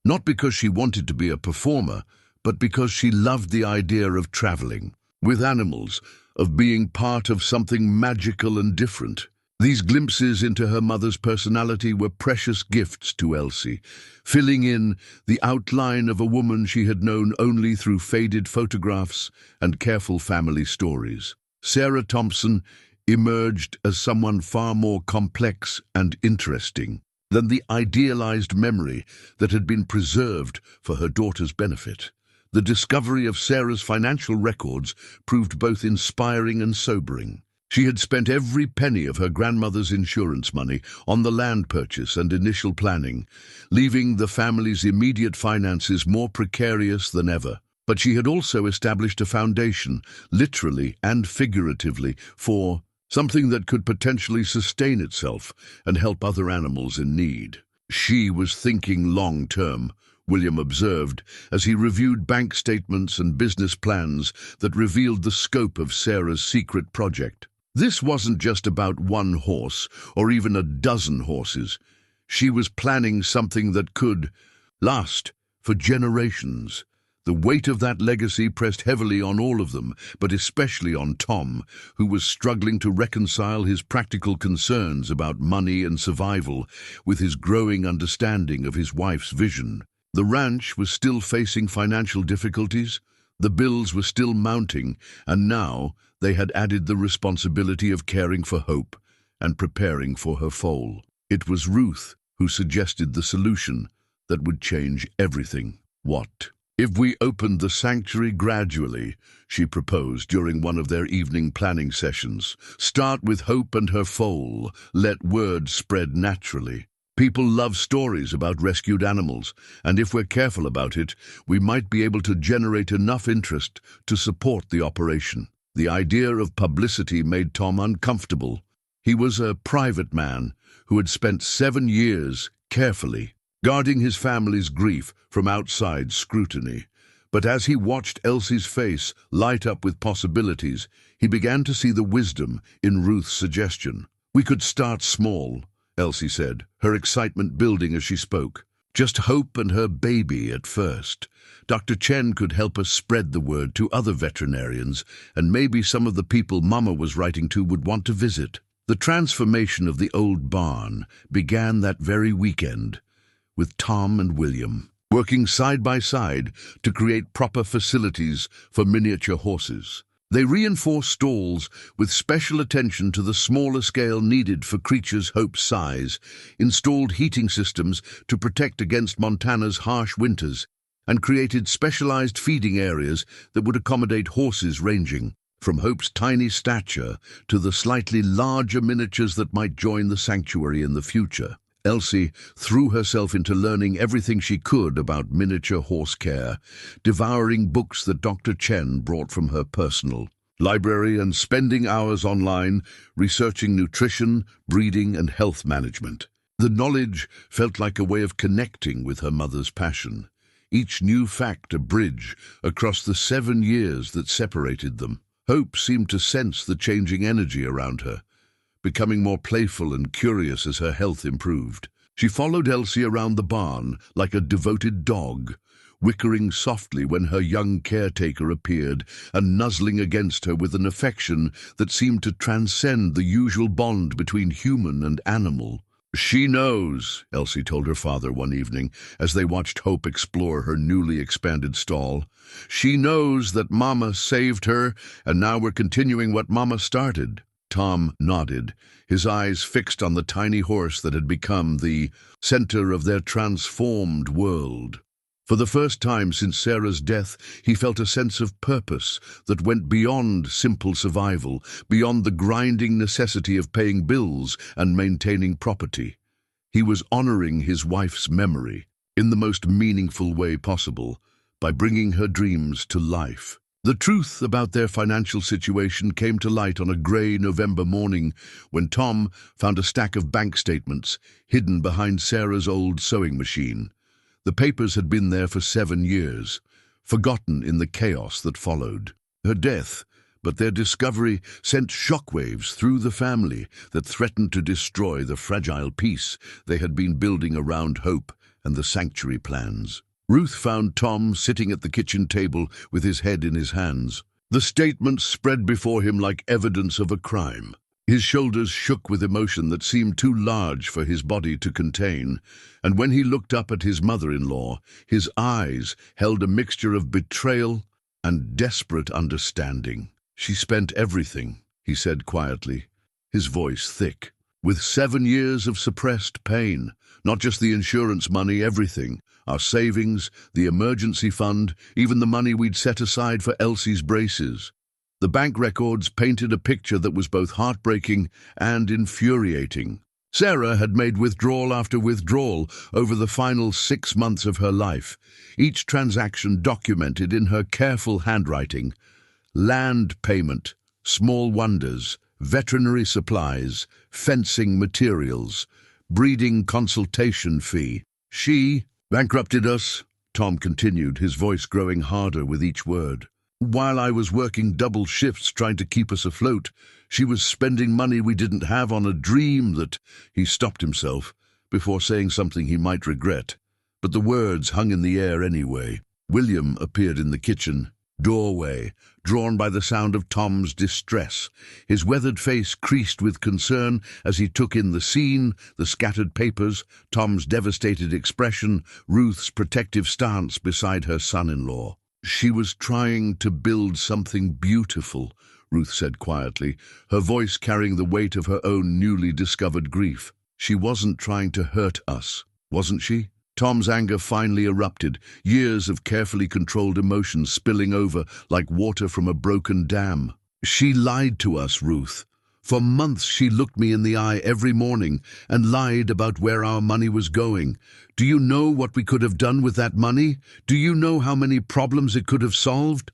"Not because she wanted to be a performer, but because she loved the idea of traveling with animals, of being part of something magical and different." These glimpses into her mother's personality were precious gifts to Elsie, filling in the outline of a woman she had known only through faded photographs and careful family stories. Sarah Thompson emerged as someone far more complex and interesting than the idealized memory that had been preserved for her daughter's benefit. The discovery of Sarah's financial records proved both inspiring and sobering. She had spent every penny of her grandmother's insurance money on the land purchase and initial planning, leaving the family's immediate finances more precarious than ever. But she had also established a foundation, literally and figuratively, for something that could potentially sustain itself and help other animals in need. "She was thinking long-term," William observed as he reviewed bank statements and business plans that revealed the scope of Sarah's secret project. This wasn't just about one horse or even a dozen horses. She was planning something that could last for generations. The weight of that legacy pressed heavily on all of them, but especially on Tom, who was struggling to reconcile his practical concerns about money and survival with his growing understanding of his wife's vision. The ranch was still facing financial difficulties, the bills were still mounting, and now they had added the responsibility of caring for Hope and preparing for her foal. It was Ruth who suggested the solution that would change everything. "What if we opened the sanctuary gradually?" she proposed during one of their evening planning sessions. "Start with Hope and her foal, let word spread naturally. People love stories about rescued animals, and if we're careful about it, we might be able to generate enough interest to support the operation." The idea of publicity made Tom uncomfortable. He was a private man who had spent 7 years carefully guarding his family's grief from outside scrutiny. But as he watched Elsie's face light up with possibilities, he began to see the wisdom in Ruth's suggestion. "We could start small," Elsie said, her excitement building as she spoke. "Just Hope and her baby at first. Dr. Chen could help us spread the word to other veterinarians, and maybe some of the people Mama was writing to would want to visit." The transformation of the old barn began that very weekend, with Tom and William working side by side to create proper facilities for miniature horses. They reinforced stalls with special attention to the smaller scale needed for creatures Hope's size, installed heating systems to protect against Montana's harsh winters, and created specialized feeding areas that would accommodate horses ranging from Hope's tiny stature to the slightly larger miniatures that might join the sanctuary in the future. Elsie threw herself into learning everything she could about miniature horse care, devouring books that Dr. Chen brought from her personal library and spending hours online researching nutrition, breeding, and health management. The knowledge felt like a way of connecting with her mother's passion, each new fact a bridge across the 7 years that separated them. Hope seemed to sense the changing energy around her, becoming more playful and curious as her health improved. She followed Elsie around the barn like a devoted dog, whickering softly when her young caretaker appeared and nuzzling against her with an affection that seemed to transcend the usual bond between human and animal. "She knows," Elsie told her father one evening as they watched Hope explore her newly expanded stall. "She knows that Mama saved her, and now we're continuing what Mama started." Tom nodded, his eyes fixed on the tiny horse that had become the center of their transformed world. For the first time since Sarah's death, he felt a sense of purpose that went beyond simple survival, beyond the grinding necessity of paying bills and maintaining property. He was honoring his wife's memory in the most meaningful way possible, by bringing her dreams to life. The truth about their financial situation came to light on a grey November morning when Tom found a stack of bank statements hidden behind Sarah's old sewing machine. The papers had been there for 7 years, forgotten in the chaos that followed her death, but their discovery sent shockwaves through the family that threatened to destroy the fragile peace they had been building around Hope and the sanctuary plans. Ruth found Tom sitting at the kitchen table with his head in his hands. The statements spread before him like evidence of a crime. His shoulders shook with emotion that seemed too large for his body to contain, and when he looked up at his mother-in-law, his eyes held a mixture of betrayal and desperate understanding. "She spent everything," he said quietly, his voice thick, "with 7 years of suppressed pain. Not just the insurance money, everything. Our savings, the emergency fund, even the money we'd set aside for Elsie's braces." The bank records painted a picture that was both heartbreaking and infuriating. Sarah had made withdrawal after withdrawal over the final 6 months of her life, each transaction documented in her careful handwriting. Land payment, small wonders, veterinary supplies, fencing materials, breeding consultation fee. "She bankrupted us," Tom continued, his voice growing harder with each word. "While I was working double shifts trying to keep us afloat, she was spending money we didn't have on a dream that—" He stopped himself before saying something he might regret, but the words hung in the air anyway. William appeared in the kitchen doorway, drawn by the sound of Tom's distress, his weathered face creased with concern as he took in the scene, the scattered papers, Tom's devastated expression, Ruth's protective stance beside her son-in-law. "She was trying to build something beautiful," Ruth said quietly, her voice carrying the weight of her own newly discovered grief. "She wasn't trying to hurt us, wasn't she?" Tom's anger finally erupted, years of carefully controlled emotions spilling over like water from a broken dam. "She lied to us, Ruth. For months she looked me in the eye every morning and lied about where our money was going. Do you know what we could have done with that money? Do you know how many problems it could have solved?"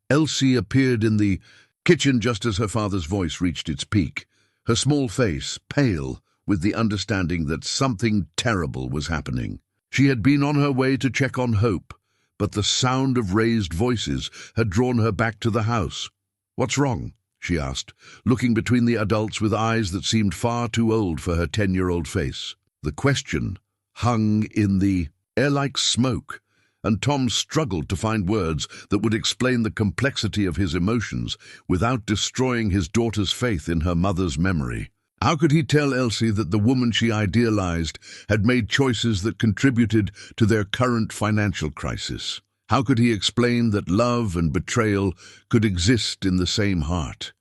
Elsie appeared in the kitchen just as her father's voice reached its peak, her small face pale with the understanding that something terrible was happening. She had been on her way to check on Hope, but the sound of raised voices had drawn her back to the house. "What's wrong?" she asked, looking between the adults with eyes that seemed far too old for her 10-year-old face. The question hung in the air like smoke, and Tom struggled to find words that would explain the complexity of his emotions without destroying his daughter's faith in her mother's memory. How could he tell Elsie that the woman she idealized had made choices that contributed to their current financial crisis? How could he explain that love and betrayal could exist in the same heart?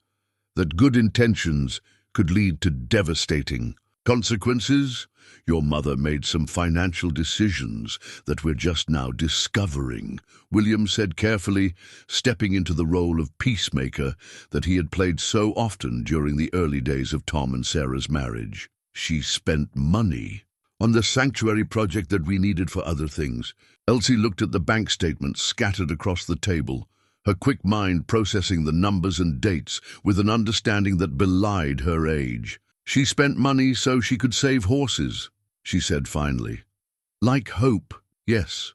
That good intentions could lead to devastating Consequences? Your mother made some financial decisions that we're just now discovering, William said carefully, stepping into the role of peacemaker that he had played so often during the early days of Tom and Sarah's marriage. She spent money on the sanctuary project that we needed for other things. Elsie looked at the bank statements scattered across the table, her quick mind processing the numbers and dates with an understanding that belied her age. She spent money so she could save horses, she said finally. Like hope, yes,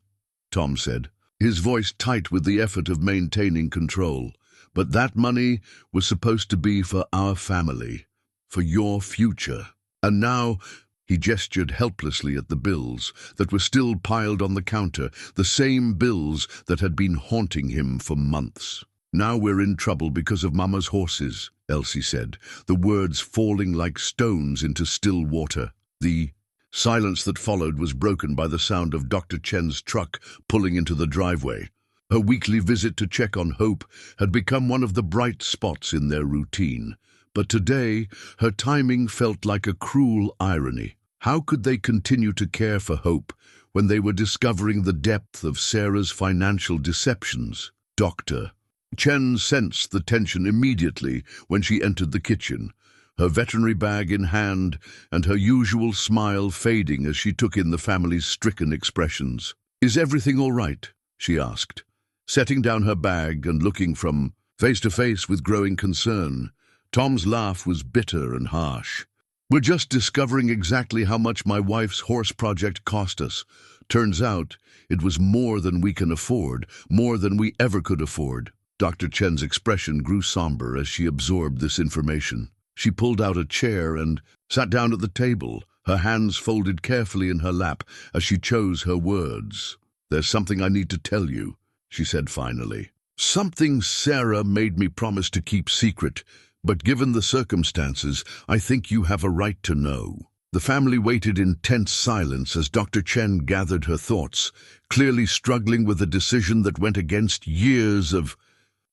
Tom said, his voice tight with the effort of maintaining control. But that money was supposed to be for our family, for your future. And now, he gestured helplessly at the bills that were still piled on the counter, the same bills that had been haunting him for months. Now we're in trouble because of Mama's horses, Elsie said, the words falling like stones into still water. The silence that followed was broken by the sound of Dr. Chen's truck pulling into the driveway. Her weekly visit to check on Hope had become one of the bright spots in their routine. But today, her timing felt like a cruel irony. How could they continue to care for Hope when they were discovering the depth of Sarah's financial deceptions? Dr. Chen sensed the tension immediately when she entered the kitchen, her veterinary bag in hand and her usual smile fading as she took in the family's stricken expressions. "Is everything all right?" she asked, setting down her bag and looking from face to face with growing concern. Tom's laugh was bitter and harsh. "We're just discovering exactly how much my wife's horse project cost us. Turns out it was more than we can afford, more than we ever could afford." Dr. Chen's expression grew somber as she absorbed this information. She pulled out a chair and sat down at the table, her hands folded carefully in her lap as she chose her words. "There's something I need to tell you," she said finally. "Something Sarah made me promise to keep secret, but given the circumstances, I think you have a right to know." The family waited in tense silence as Dr. Chen gathered her thoughts, clearly struggling with a decision that went against years of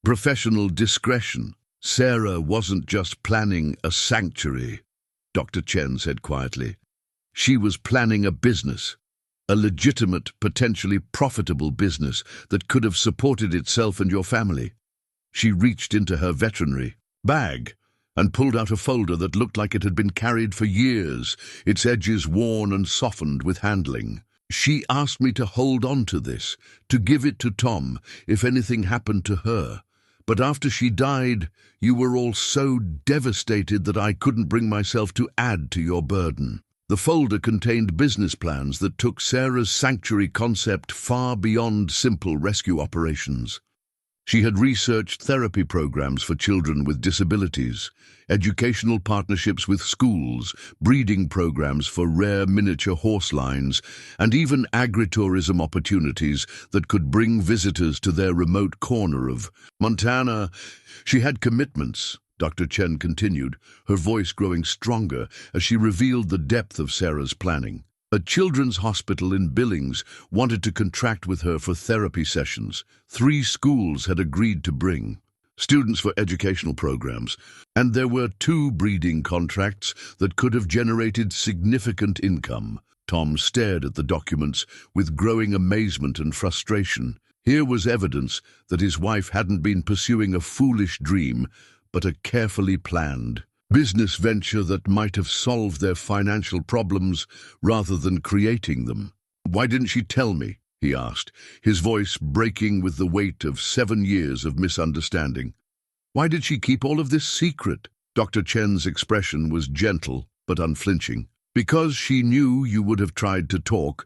professional discretion. "Sarah wasn't just planning a sanctuary," Dr. Chen said quietly. "She was planning a business, a legitimate, potentially profitable business that could have supported itself and your family." She reached into her veterinary bag and pulled out a folder that looked like it had been carried for years, its edges worn and softened with handling. "She asked me to hold on to this, to give it to Tom if anything happened to her. But after she died, you were all so devastated that I couldn't bring myself to add to your burden." The folder contained business plans that took Sarah's sanctuary concept far beyond simple rescue operations. She had researched therapy programs for children with disabilities, educational partnerships with schools, breeding programs for rare miniature horse lines, and even agritourism opportunities that could bring visitors to their remote corner of Montana. She had commitments, Dr. Chen continued, her voice growing stronger as she revealed the depth of Sarah's planning. A children's hospital in Billings wanted to contract with her for therapy sessions. 3 schools had agreed to bring students for educational programs, and there were 2 breeding contracts that could have generated significant income. Tom stared at the documents with growing amazement and frustration. Here was evidence that his wife hadn't been pursuing a foolish dream, but a carefully planned business venture that might have solved their financial problems rather than creating them. "Why didn't she tell me?" he asked, his voice breaking with the weight of 7 years of misunderstanding. "Why did she keep all of this secret?" Dr. Chen's expression was gentle but unflinching. "Because she knew you would have tried to talk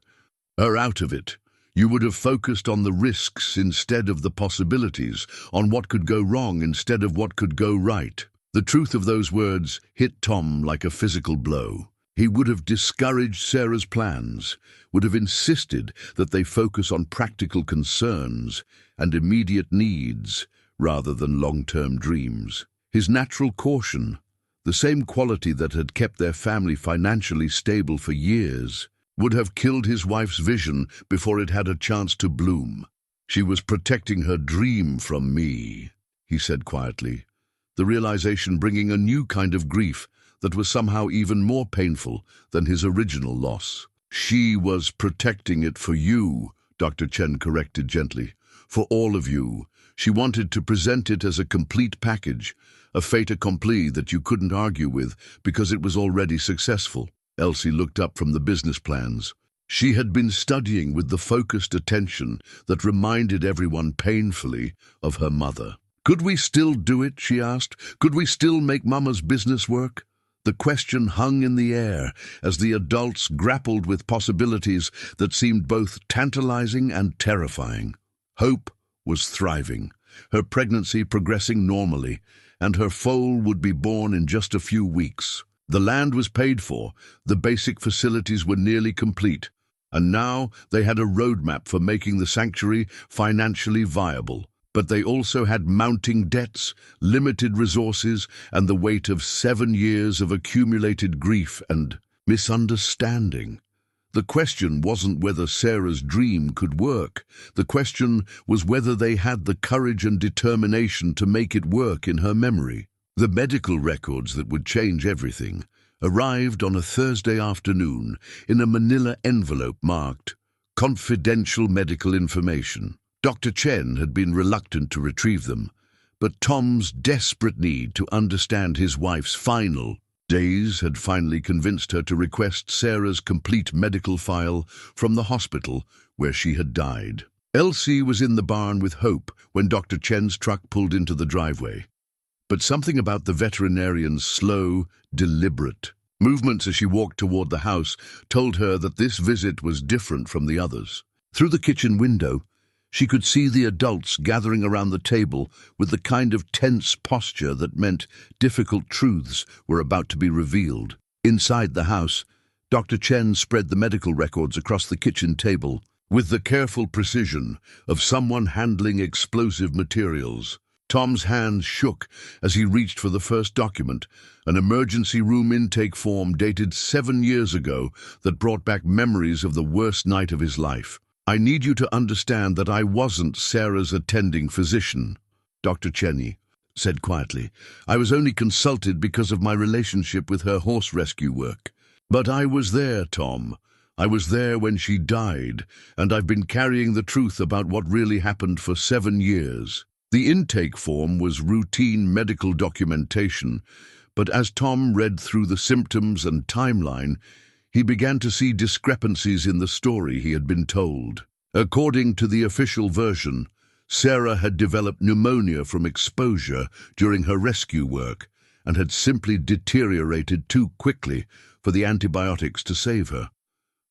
her out of it. You would have focused on the risks instead of the possibilities, on what could go wrong instead of what could go right." The truth of those words hit Tom like a physical blow. He would have discouraged Sarah's plans, would have insisted that they focus on practical concerns and immediate needs rather than long-term dreams. His natural caution, the same quality that had kept their family financially stable for years, would have killed his wife's vision before it had a chance to bloom. "She was protecting her dream from me," he said quietly, the realization bringing a new kind of grief that was somehow even more painful than his original loss. "She was protecting it for you," Dr. Chen corrected gently. "For all of you. She wanted to present it as a complete package, a fait accompli that you couldn't argue with because it was already successful." Elsie looked up from the business plans. She had been studying with the focused attention that reminded everyone painfully of her mother. "Could we still do it?" she asked. "Could we still make Mama's business work?" The question hung in the air as the adults grappled with possibilities that seemed both tantalizing and terrifying. Hope was thriving, her pregnancy progressing normally, and her foal would be born in just a few weeks. The land was paid for, the basic facilities were nearly complete, and now they had a roadmap for making the sanctuary financially viable. But they also had mounting debts, limited resources, and the weight of 7 years of accumulated grief and misunderstanding. The question wasn't whether Sarah's dream could work. The question was whether they had the courage and determination to make it work in her memory. The medical records that would change everything arrived on a Thursday afternoon in a manila envelope marked "Confidential Medical Information." Dr. Chen had been reluctant to retrieve them, but Tom's desperate need to understand his wife's final days had finally convinced her to request Sarah's complete medical file from the hospital where she had died. Elsie was in the barn with Hope when Dr. Chen's truck pulled into the driveway. But something about the veterinarian's slow, deliberate movements as she walked toward the house told her that this visit was different from the others. Through the kitchen window, she could see the adults gathering around the table with the kind of tense posture that meant difficult truths were about to be revealed. Inside the house, Dr. Chen spread the medical records across the kitchen table with the careful precision of someone handling explosive materials. Tom's hands shook as he reached for the first document, an emergency room intake form dated 7 years ago that brought back memories of the worst night of his life. "I need you to understand that I wasn't Sarah's attending physician," Dr. Cheney said quietly. "I was only consulted because of my relationship with her horse rescue work. But I was there, Tom. I was there when she died, and I've been carrying the truth about what really happened for 7 years." The intake form was routine medical documentation, but as Tom read through the symptoms and timeline, he began to see discrepancies in the story he had been told. According to the official version, Sarah had developed pneumonia from exposure during her rescue work and had simply deteriorated too quickly for the antibiotics to save her.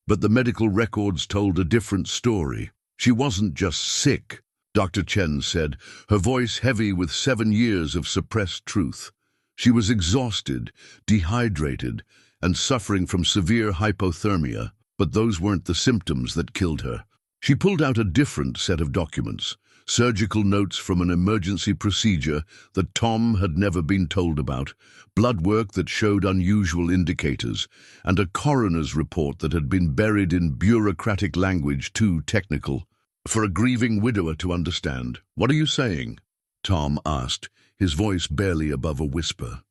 But the medical records told a different story. She wasn't just sick, Dr. Chen said, her voice heavy with 7 years of suppressed truth. She was exhausted, dehydrated, and suffering from severe hypothermia, but those weren't the symptoms that killed her. She pulled out a different set of documents, surgical notes from an emergency procedure that Tom had never been told about, blood work that showed unusual indicators, and a coroner's report that had been buried in bureaucratic language too technical for a grieving widower to understand. "What are you saying?" Tom asked, his voice barely above a whisper.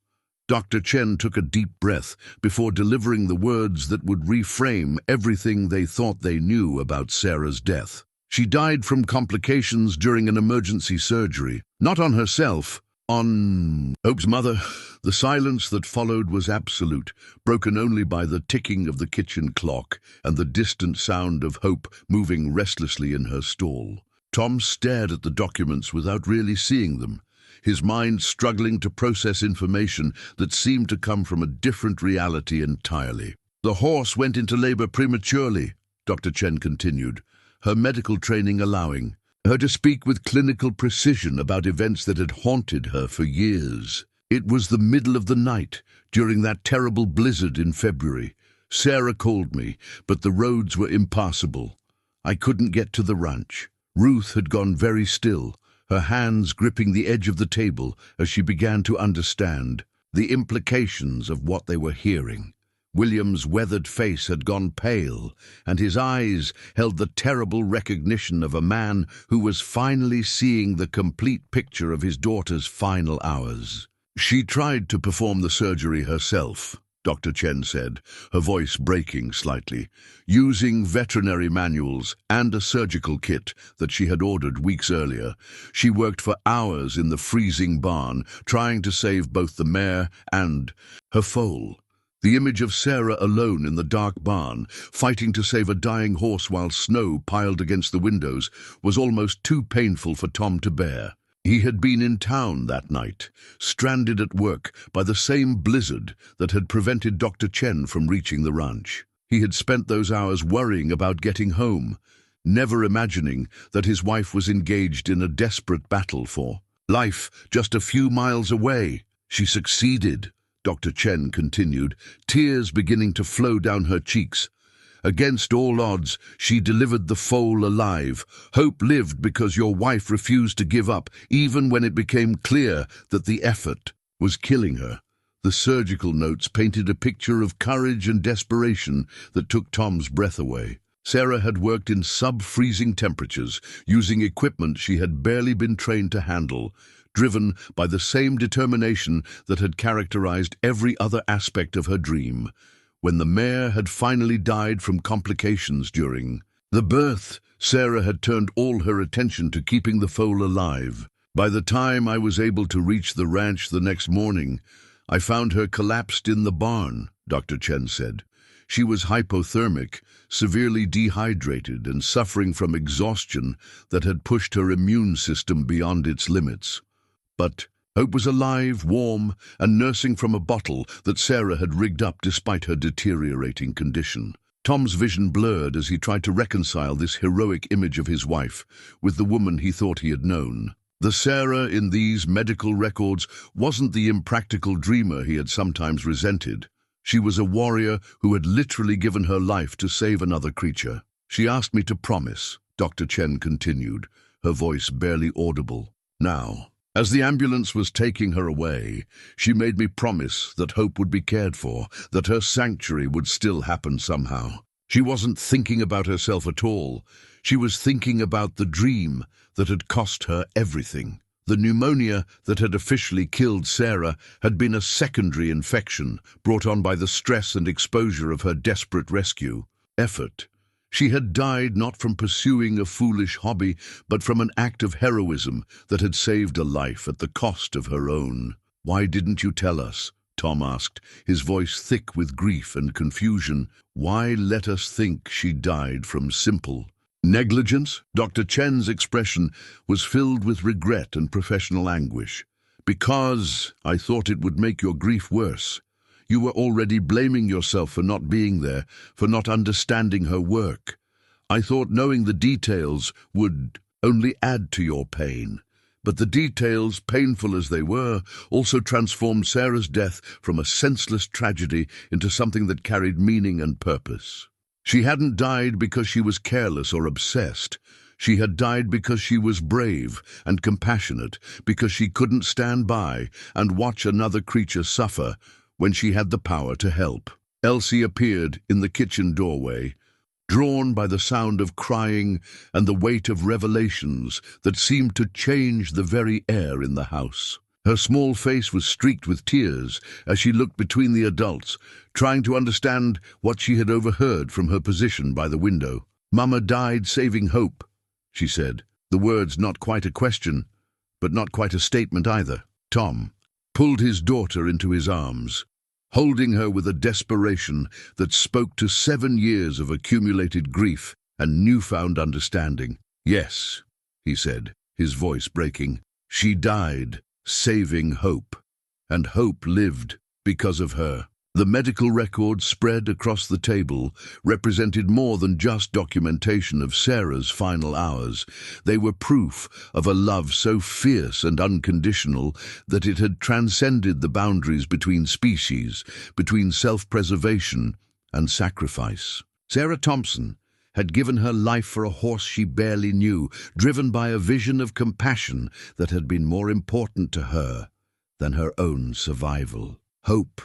Dr. Chen took a deep breath before delivering the words that would reframe everything they thought they knew about Sarah's death. "She died from complications during an emergency surgery, not on herself, on Hope's mother." The silence that followed was absolute, broken only by the ticking of the kitchen clock and the distant sound of Hope moving restlessly in her stall. Tom stared at the documents without really seeing them, his mind struggling to process information that seemed to come from a different reality entirely. "The horse went into labor prematurely," Dr. Chen continued, her medical training allowing her to speak with clinical precision about events that had haunted her for years. "It was the middle of the night, during that terrible blizzard in February. Sarah called me, but the roads were impassable. I couldn't get to the ranch." Ruth had gone very still, her hands gripping the edge of the table as she began to understand the implications of what they were hearing. William's weathered face had gone pale, and his eyes held the terrible recognition of a man who was finally seeing the complete picture of his daughter's final hours. She tried to perform the surgery herself, Dr. Chen said, her voice breaking slightly, using veterinary manuals and a surgical kit that she had ordered weeks earlier. She worked for hours in the freezing barn, trying to save both the mare and her foal. The image of Sarah alone in the dark barn, fighting to save a dying horse while snow piled against the windows, was almost too painful for Tom to bear. He had been in town that night, stranded at work by the same blizzard that had prevented Dr. Chen from reaching the ranch. He had spent those hours worrying about getting home, never imagining that his wife was engaged in a desperate battle for life just a few miles away. She succeeded, Dr. Chen continued, tears beginning to flow down her cheeks. Against all odds, she delivered the foal alive. Hope lived because your wife refused to give up, even when it became clear that the effort was killing her. The surgical notes painted a picture of courage and desperation that took Tom's breath away. Sarah had worked in sub-freezing temperatures, using equipment she had barely been trained to handle, driven by the same determination that had characterized every other aspect of her dream. When the mare had finally died from complications during the birth, Sarah had turned all her attention to keeping the foal alive. By the time I was able to reach the ranch the next morning, I found her collapsed in the barn, Dr. Chen said. She was hypothermic, severely dehydrated, and suffering from exhaustion that had pushed her immune system beyond its limits. But Hope was alive, warm, and nursing from a bottle that Sarah had rigged up despite her deteriorating condition. Tom's vision blurred as he tried to reconcile this heroic image of his wife with the woman he thought he had known. The Sarah in these medical records wasn't the impractical dreamer he had sometimes resented. She was a warrior who had literally given her life to save another creature. She asked me to promise, Dr. Chen continued, her voice barely audible. Now, as the ambulance was taking her away, she made me promise that Hope would be cared for, that her sanctuary would still happen somehow. She wasn't thinking about herself at all. She was thinking about the dream that had cost her everything. The pneumonia that had officially killed Sarah had been a secondary infection brought on by the stress and exposure of her desperate rescue effort. She had died not from pursuing a foolish hobby, but from an act of heroism that had saved a life at the cost of her own. "Why didn't you tell us?" Tom asked, his voice thick with grief and confusion. "Why let us think she died from simple negligence?" Dr. Chen's expression was filled with regret and professional anguish. "Because I thought it would make your grief worse. You were already blaming yourself for not being there, for not understanding her work. I thought knowing the details would only add to your pain. But the details, painful as they were, also transformed Sarah's death from a senseless tragedy into something that carried meaning and purpose. She hadn't died because she was careless or obsessed. She had died because she was brave and compassionate, because she couldn't stand by and watch another creature suffer when she had the power to help." Elsie appeared in the kitchen doorway, drawn by the sound of crying and the weight of revelations that seemed to change the very air in the house. Her small face was streaked with tears as she looked between the adults, trying to understand what she had overheard from her position by the window. "Mama died saving Hope," she said, the words not quite a question, but not quite a statement either. Tom pulled his daughter into his arms, holding her with a desperation that spoke to 7 years of accumulated grief and newfound understanding. "Yes," he said, his voice breaking. "She died, saving Hope, and Hope lived because of her." The medical records spread across the table represented more than just documentation of Sarah's final hours. They were proof of a love so fierce and unconditional that it had transcended the boundaries between species, between self-preservation and sacrifice. Sarah Thompson had given her life for a horse she barely knew, driven by a vision of compassion that had been more important to her than her own survival. "Hope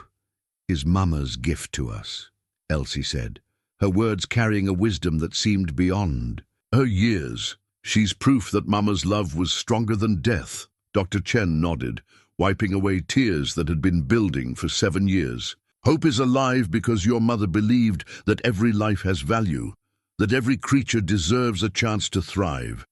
is Mama's gift to us," Elsie said, her words carrying a wisdom that seemed beyond her years. "She's proof that Mama's love was stronger than death." Dr. Chen nodded, wiping away tears that had been building for 7 years. Hope is alive because your mother believed that every life has value, that every creature deserves a chance to thrive.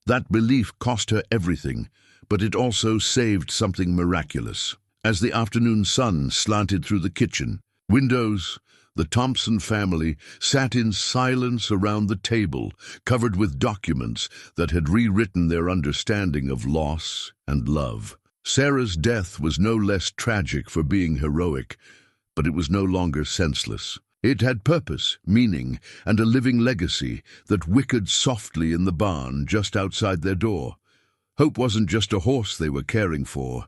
That belief cost her everything, but it also saved something miraculous. As the afternoon sun slanted through the kitchen windows, the Thompson family sat in silence around the table, covered with documents that had rewritten their understanding of loss and love. Sarah's death was no less tragic for being heroic, but it was no longer senseless. It had purpose, meaning, and a living legacy that whickered softly in the barn just outside their door. Hope wasn't just a horse they were caring for.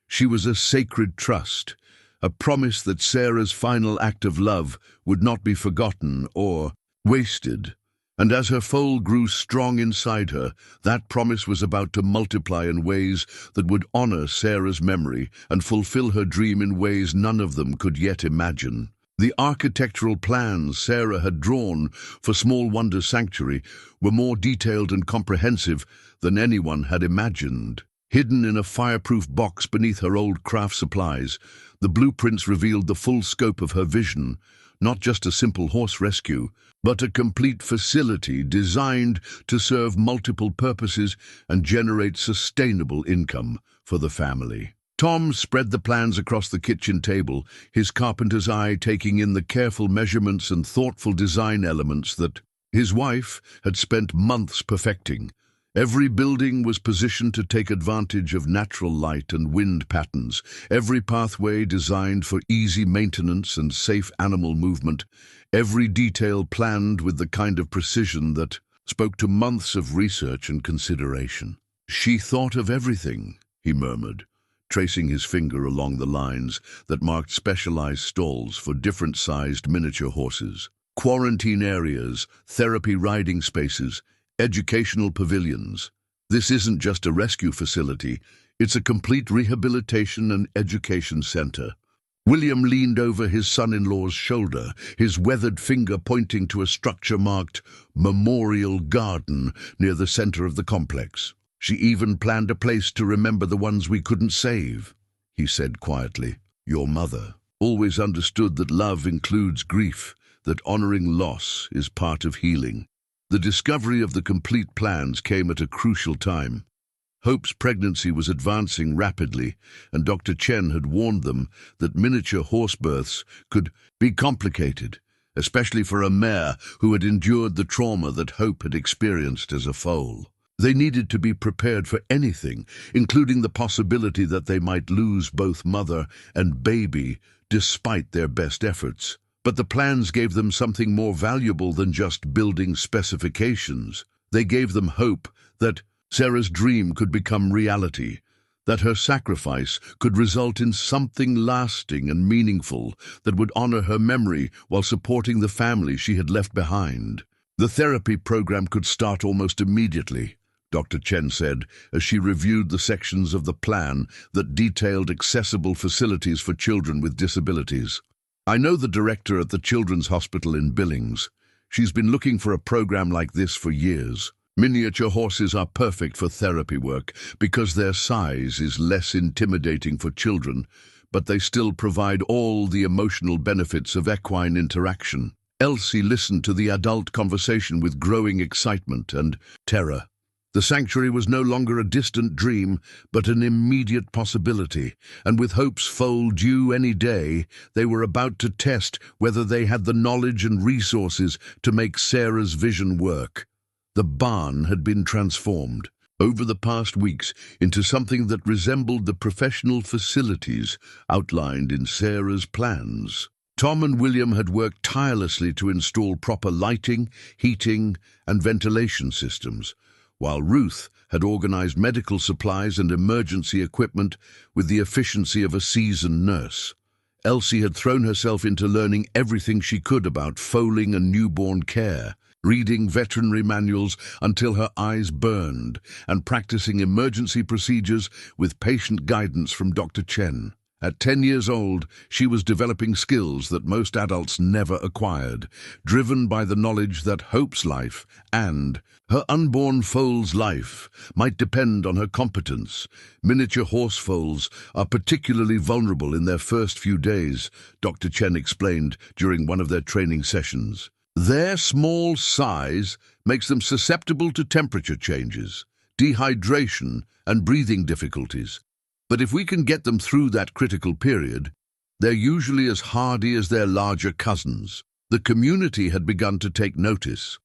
She was a sacred trust, a promise that Sarah's final act of love would not be forgotten or wasted. And as her foal grew strong inside her, that promise was about to multiply in ways that would honor Sarah's memory and fulfill her dream in ways none of them could yet imagine. The architectural plans Sarah had drawn for Small Wonder Sanctuary were more detailed and comprehensive than anyone had imagined. Hidden in a fireproof box beneath her old craft supplies, the blueprints revealed the full scope of her vision, not just a simple horse rescue, but a complete facility designed to serve multiple purposes and generate sustainable income for the family. Tom spread the plans across the kitchen table, his carpenter's eye taking in the careful measurements and thoughtful design elements that his wife had spent months perfecting. Every building was positioned to take advantage of natural light and wind patterns, every pathway designed for easy maintenance and safe animal movement, every detail planned with the kind of precision that spoke to months of research and consideration. "She thought of everything," he murmured, tracing his finger along the lines that marked specialized stalls for different-sized miniature horses. Quarantine areas, therapy riding spaces, educational pavilions. This isn't just a rescue facility, it's a complete rehabilitation and education center. William leaned over his son-in-law's shoulder, his weathered finger pointing to a structure marked Memorial Garden near the center of the complex. "She even planned a place to remember the ones we couldn't save," he said quietly. "Your mother always understood that love includes grief, that honoring loss is part of healing." The discovery of the complete plans came at a crucial time. Hope's pregnancy was advancing rapidly, and Dr. Chen had warned them that miniature horse births could be complicated, especially for a mare who had endured the trauma that Hope had experienced as a foal. They needed to be prepared for anything, including the possibility that they might lose both mother and baby despite their best efforts. But the plans gave them something more valuable than just building specifications. They gave them hope that Sarah's dream could become reality, that her sacrifice could result in something lasting and meaningful that would honor her memory while supporting the family she had left behind. The therapy program could start almost immediately, Dr. Chen said, as she reviewed the sections of the plan that detailed accessible facilities for children with disabilities. "I know the director at the Children's Hospital in Billings. She's been looking for a program like this for years. Miniature horses are perfect for therapy work because their size is less intimidating for children, but they still provide all the emotional benefits of equine interaction." Elsie listened to the adult conversation with growing excitement and terror. The sanctuary was no longer a distant dream, but an immediate possibility, and with Hope's foal due any day, they were about to test whether they had the knowledge and resources to make Sarah's vision work. The barn had been transformed over the past weeks into something that resembled the professional facilities outlined in Sarah's plans. Tom and William had worked tirelessly to install proper lighting, heating, and ventilation systems, while Ruth had organized medical supplies and emergency equipment with the efficiency of a seasoned nurse. Elsie had thrown herself into learning everything she could about foaling and newborn care, reading veterinary manuals until her eyes burned, and practicing emergency procedures with patient guidance from Dr. Chen. At 10 years old, she was developing skills that most adults never acquired, driven by the knowledge that Hope's life and her unborn foal's life might depend on her competence. Miniature horse foals are particularly vulnerable in their first few days, Dr. Chen explained during one of their training sessions. Their small size makes them susceptible to temperature changes, dehydration, and breathing difficulties. But if we can get them through that critical period, they're usually as hardy as their larger cousins. The community had begun to take notice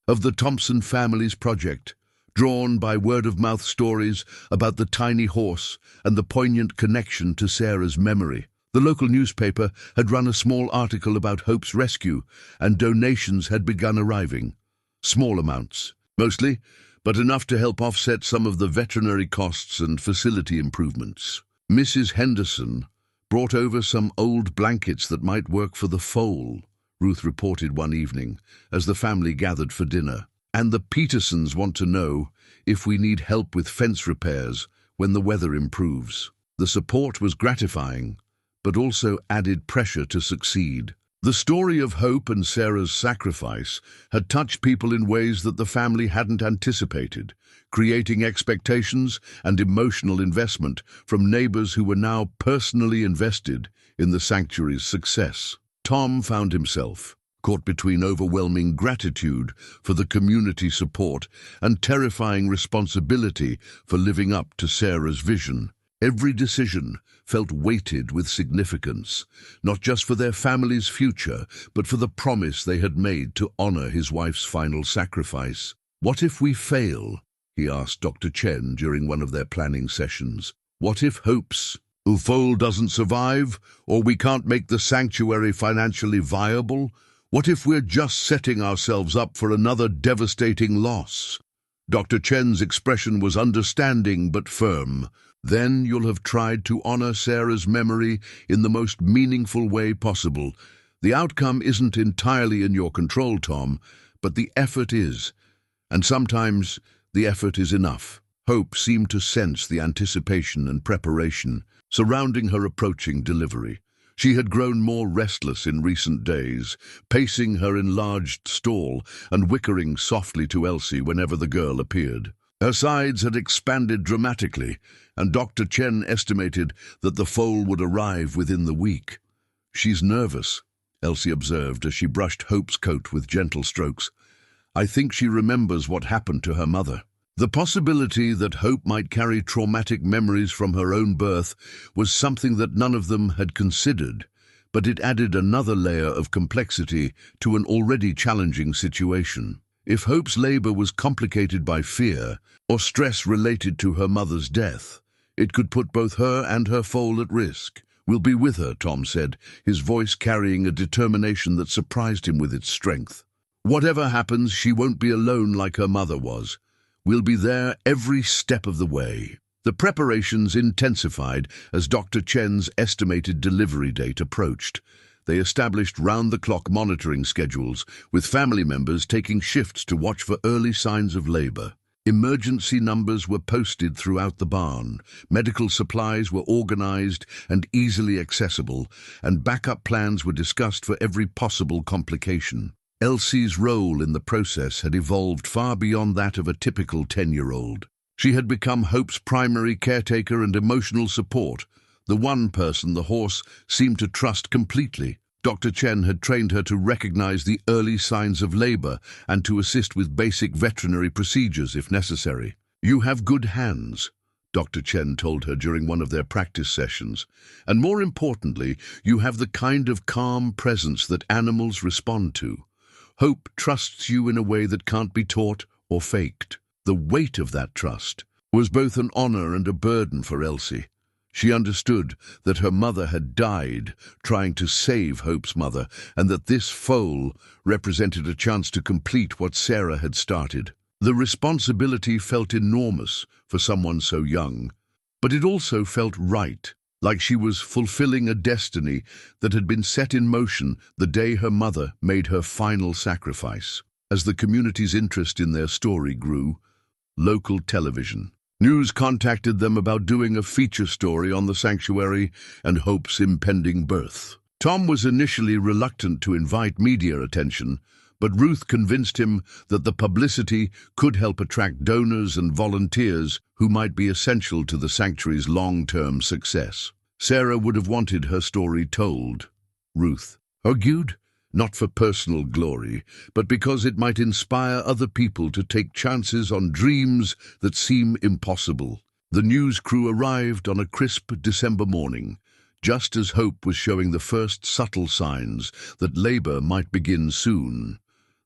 of the Thompson family's project, drawn by word-of-mouth stories about the tiny horse and the poignant connection to Sarah's memory. The local newspaper had run a small article about Hope's rescue, and donations had begun arriving. Small amounts, mostly, but enough to help offset some of the veterinary costs and facility improvements. Mrs. Henderson brought over some old blankets that might work for the foal, Ruth reported one evening as the family gathered for dinner. And the Petersons want to know if we need help with fence repairs when the weather improves. The support was gratifying, but also added pressure to succeed. The story of Hope and Sarah's sacrifice had touched people in ways that the family hadn't anticipated, creating expectations and emotional investment from neighbors who were now personally invested in the sanctuary's success. Tom found himself caught between overwhelming gratitude for the community support and terrifying responsibility for living up to Sarah's vision. Every decision felt weighted with significance, not just for their family's future, but for the promise they had made to honor his wife's final sacrifice. "What if we fail?" he asked Dr. Chen during one of their planning sessions. "What if Hope's foal doesn't survive, or we can't make the sanctuary financially viable? What if we're just setting ourselves up for another devastating loss?" Dr. Chen's expression was understanding but firm. "Then you'll have tried to honor Sarah's memory in the most meaningful way possible. The outcome isn't entirely in your control, Tom, but the effort is. And sometimes the effort is enough." Hope seemed to sense the anticipation and preparation surrounding her approaching delivery. She had grown more restless in recent days, pacing her enlarged stall and whickering softly to Elsie whenever the girl appeared. Her sides had expanded dramatically, and Dr. Chen estimated that the foal would arrive within the week. "She's nervous," Elsie observed as she brushed Hope's coat with gentle strokes. "I think she remembers what happened to her mother." The possibility that Hope might carry traumatic memories from her own birth was something that none of them had considered, but it added another layer of complexity to an already challenging situation. If Hope's labor was complicated by fear or stress related to her mother's death, it could put both her and her foal at risk. "We'll be with her," Tom said, his voice carrying a determination that surprised him with its strength. "Whatever happens, she won't be alone like her mother was. We'll be there every step of the way." The preparations intensified as Dr. Chen's estimated delivery date approached. They established round-the-clock monitoring schedules, with family members taking shifts to watch for early signs of labor. Emergency numbers were posted throughout the barn, medical supplies were organized and easily accessible, and backup plans were discussed for every possible complication. Elsie's role in the process had evolved far beyond that of a typical 10-year-old. She had become Hope's primary caretaker and emotional support, the one person the horse seemed to trust completely. Dr. Chen had trained her to recognize the early signs of labor and to assist with basic veterinary procedures if necessary. "You have good hands," Dr. Chen told her during one of their practice sessions, "and more importantly, you have the kind of calm presence that animals respond to. Hope trusts you in a way that can't be taught or faked." The weight of that trust was both an honor and a burden for Elsie. She understood that her mother had died trying to save Hope's mother, and that this foal represented a chance to complete what Sarah had started. The responsibility felt enormous for someone so young, but it also felt right, like she was fulfilling a destiny that had been set in motion the day her mother made her final sacrifice. As the community's interest in their story grew, local television, News contacted them about doing a feature story on the sanctuary and Hope's impending birth. Tom was initially reluctant to invite media attention, but Ruth convinced him that the publicity could help attract donors and volunteers who might be essential to the sanctuary's long-term success. Sarah would have wanted her story told, Ruth argued, not for personal glory, but because it might inspire other people to take chances on dreams that seem impossible. The news crew arrived on a crisp December morning, just as Hope was showing the first subtle signs that labor might begin soon.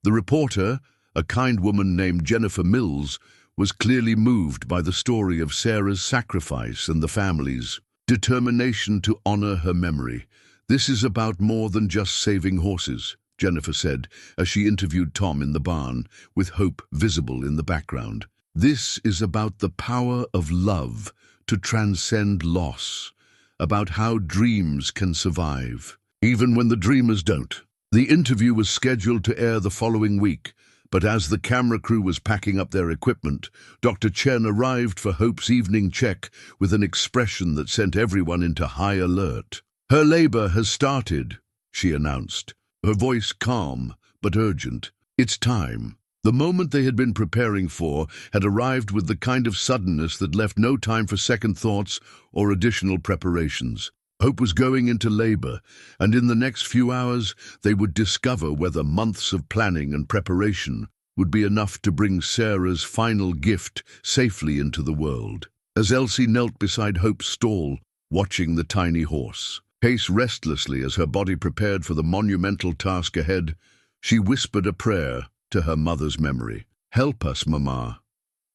The reporter, a kind woman named Jennifer Mills, was clearly moved by the story of Sarah's sacrifice and the family's determination to honor her memory. "This is about more than just saving horses," Jennifer said as she interviewed Tom in the barn, with Hope visible in the background. "This is about the power of love to transcend loss, about how dreams can survive, even when the dreamers don't." The interview was scheduled to air the following week, but as the camera crew was packing up their equipment, Dr. Chen arrived for Hope's evening check with an expression that sent everyone into high alert. "Her labor has started," she announced, her voice calm but urgent. "It's time." The moment they had been preparing for had arrived with the kind of suddenness that left no time for second thoughts or additional preparations. Hope was going into labor, and in the next few hours they would discover whether months of planning and preparation would be enough to bring Sarah's final gift safely into the world. As Elsie knelt beside Hope's stall, watching the tiny horse pace restlessly as her body prepared for the monumental task ahead, she whispered a prayer to her mother's memory. "Help us, Mama,"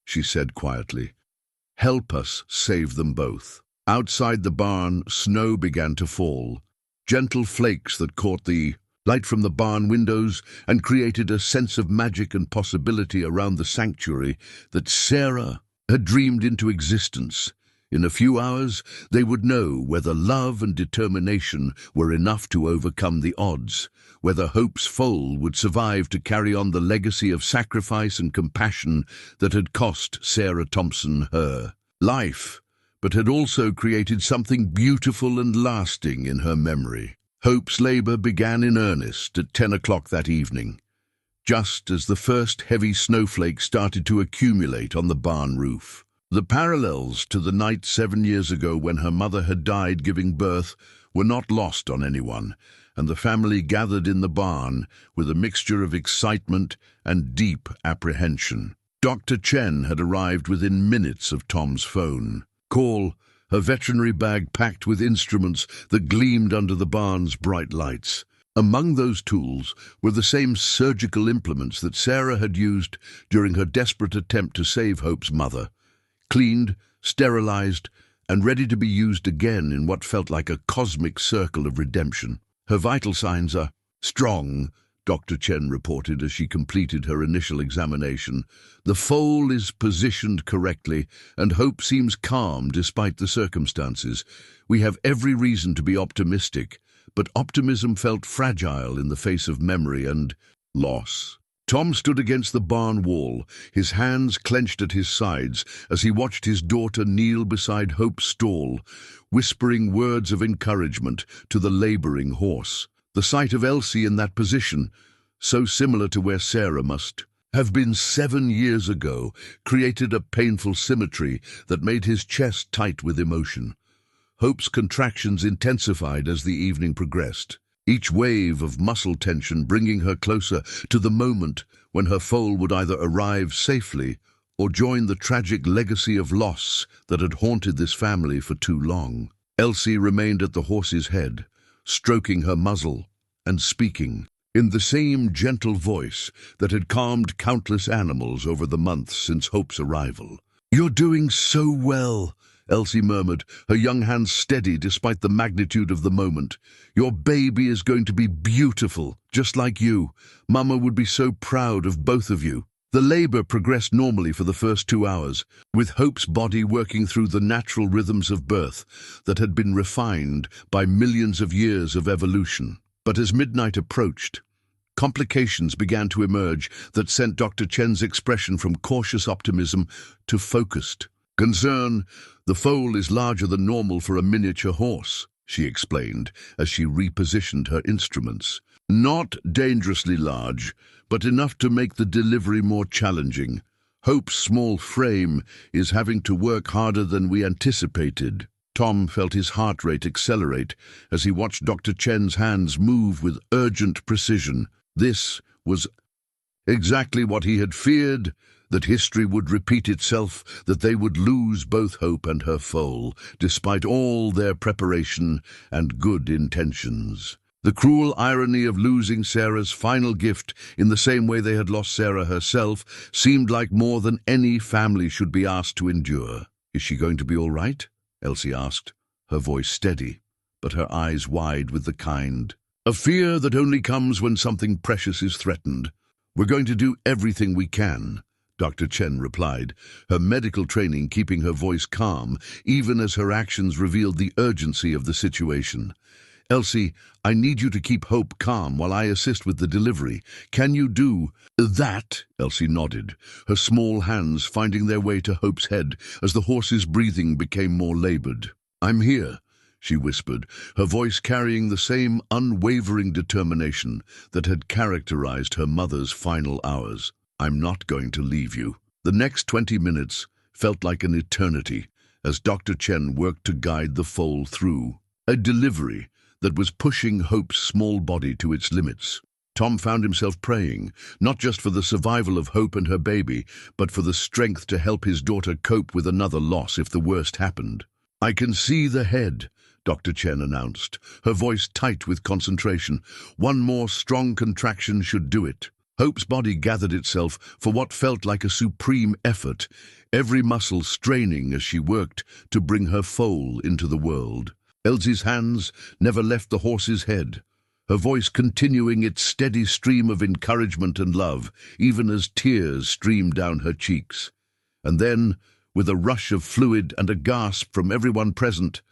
she said quietly. "Help us save them both." Outside the barn, snow began to fall, gentle flakes that caught the light from the barn windows and created a sense of magic and possibility around the sanctuary that Sarah had dreamed into existence. In a few hours, they would know whether love and determination were enough to overcome the odds, whether Hope's foal would survive to carry on the legacy of sacrifice and compassion that had cost Sarah Thompson her life, but had also created something beautiful and lasting in her memory. Hope's labor began in earnest at 10 o'clock that evening, just as the first heavy snowflakes started to accumulate on the barn roof. The parallels to the night 7 years ago when her mother had died giving birth were not lost on anyone, and the family gathered in the barn with a mixture of excitement and deep apprehension. Dr. Chen had arrived within minutes of Tom's phone call, her veterinary bag packed with instruments that gleamed under the barn's bright lights. Among those tools were the same surgical implements that Sarah had used during her desperate attempt to save Hope's mother, cleaned, sterilized, and ready to be used again in what felt like a cosmic circle of redemption. "Her vital signs are strong," Dr. Chen reported as she completed her initial examination. "The foal is positioned correctly, and Hope seems calm despite the circumstances. We have every reason to be optimistic, but optimism felt fragile in the face of memory and loss." Tom stood against the barn wall, his hands clenched at his sides as he watched his daughter kneel beside Hope's stall, whispering words of encouragement to the laboring horse. The sight of Elsie in that position, so similar to where Sarah must have been 7 years ago, created a painful symmetry that made his chest tight with emotion. Hope's contractions intensified as the evening progressed, each wave of muscle tension bringing her closer to the moment when her foal would either arrive safely or join the tragic legacy of loss that had haunted this family for too long. Elsie remained at the horse's head, stroking her muzzle and speaking in the same gentle voice that had calmed countless animals over the months since Hope's arrival. "You're doing so well," Elsie murmured, her young hands steady despite the magnitude of the moment. "Your baby is going to be beautiful, just like you. Mama would be so proud of both of you." The labor progressed normally for the first 2 hours, with Hope's body working through the natural rhythms of birth that had been refined by millions of years of evolution. But as midnight approached, complications began to emerge that sent Dr. Chen's expression from cautious optimism to focused Concern, the foal is larger than normal for a miniature horse, she explained as she repositioned her instruments. Not dangerously large, but enough to make the delivery more challenging. Hope's small frame is having to work harder than we anticipated. Tom felt his heart rate accelerate as he watched Dr. Chen's hands move with urgent precision. This was exactly what he had feared, that history would repeat itself, that they would lose both Hope and her foal, despite all their preparation and good intentions. The cruel irony of losing Sarah's final gift in the same way they had lost Sarah herself seemed like more than any family should be asked to endure. "Is she going to be all right?" Elsie asked, her voice steady, but her eyes wide with the kind of fear that only comes when something precious is threatened. "We're going to do everything we can," Dr. Chen replied, her medical training keeping her voice calm, even as her actions revealed the urgency of the situation. "Elsie, I need you to keep Hope calm while I assist with the delivery. Can you do that?" Elsie nodded, her small hands finding their way to Hope's head as the horse's breathing became more labored. "I'm here," she whispered, her voice carrying the same unwavering determination that had characterized her mother's final hours. "I'm not going to leave you." The next 20 minutes felt like an eternity as Dr. Chen worked to guide the foal through a delivery that was pushing Hope's small body to its limits. Tom found himself praying, not just for the survival of Hope and her baby, but for the strength to help his daughter cope with another loss if the worst happened. "I can see the head," Dr. Chen announced, her voice tight with concentration. "One more strong contraction should do it." Hope's body gathered itself for what felt like a supreme effort, every muscle straining as she worked to bring her foal into the world. Elsie's hands never left the horse's head, her voice continuing its steady stream of encouragement and love, even as tears streamed down her cheeks. And then, with a rush of fluid and a gasp from everyone present,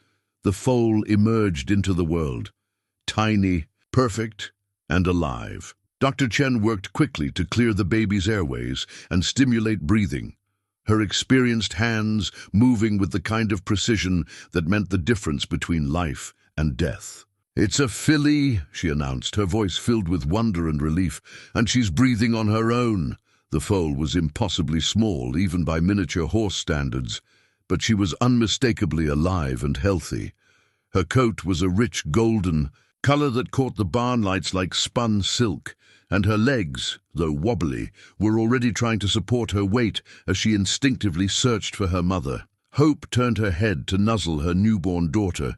the foal emerged into the world, tiny, perfect, and alive. Dr. Chen worked quickly to clear the baby's airways and stimulate breathing, her experienced hands moving with the kind of precision that meant the difference between life and death. "It's a filly," she announced, her voice filled with wonder and relief, "and she's breathing on her own." The foal was impossibly small, even by miniature horse standards, but she was unmistakably alive and healthy. Her coat was a rich golden color that caught the barn lights like spun silk, and her legs, though wobbly, were already trying to support her weight as she instinctively searched for her mother. Hope turned her head to nuzzle her newborn daughter,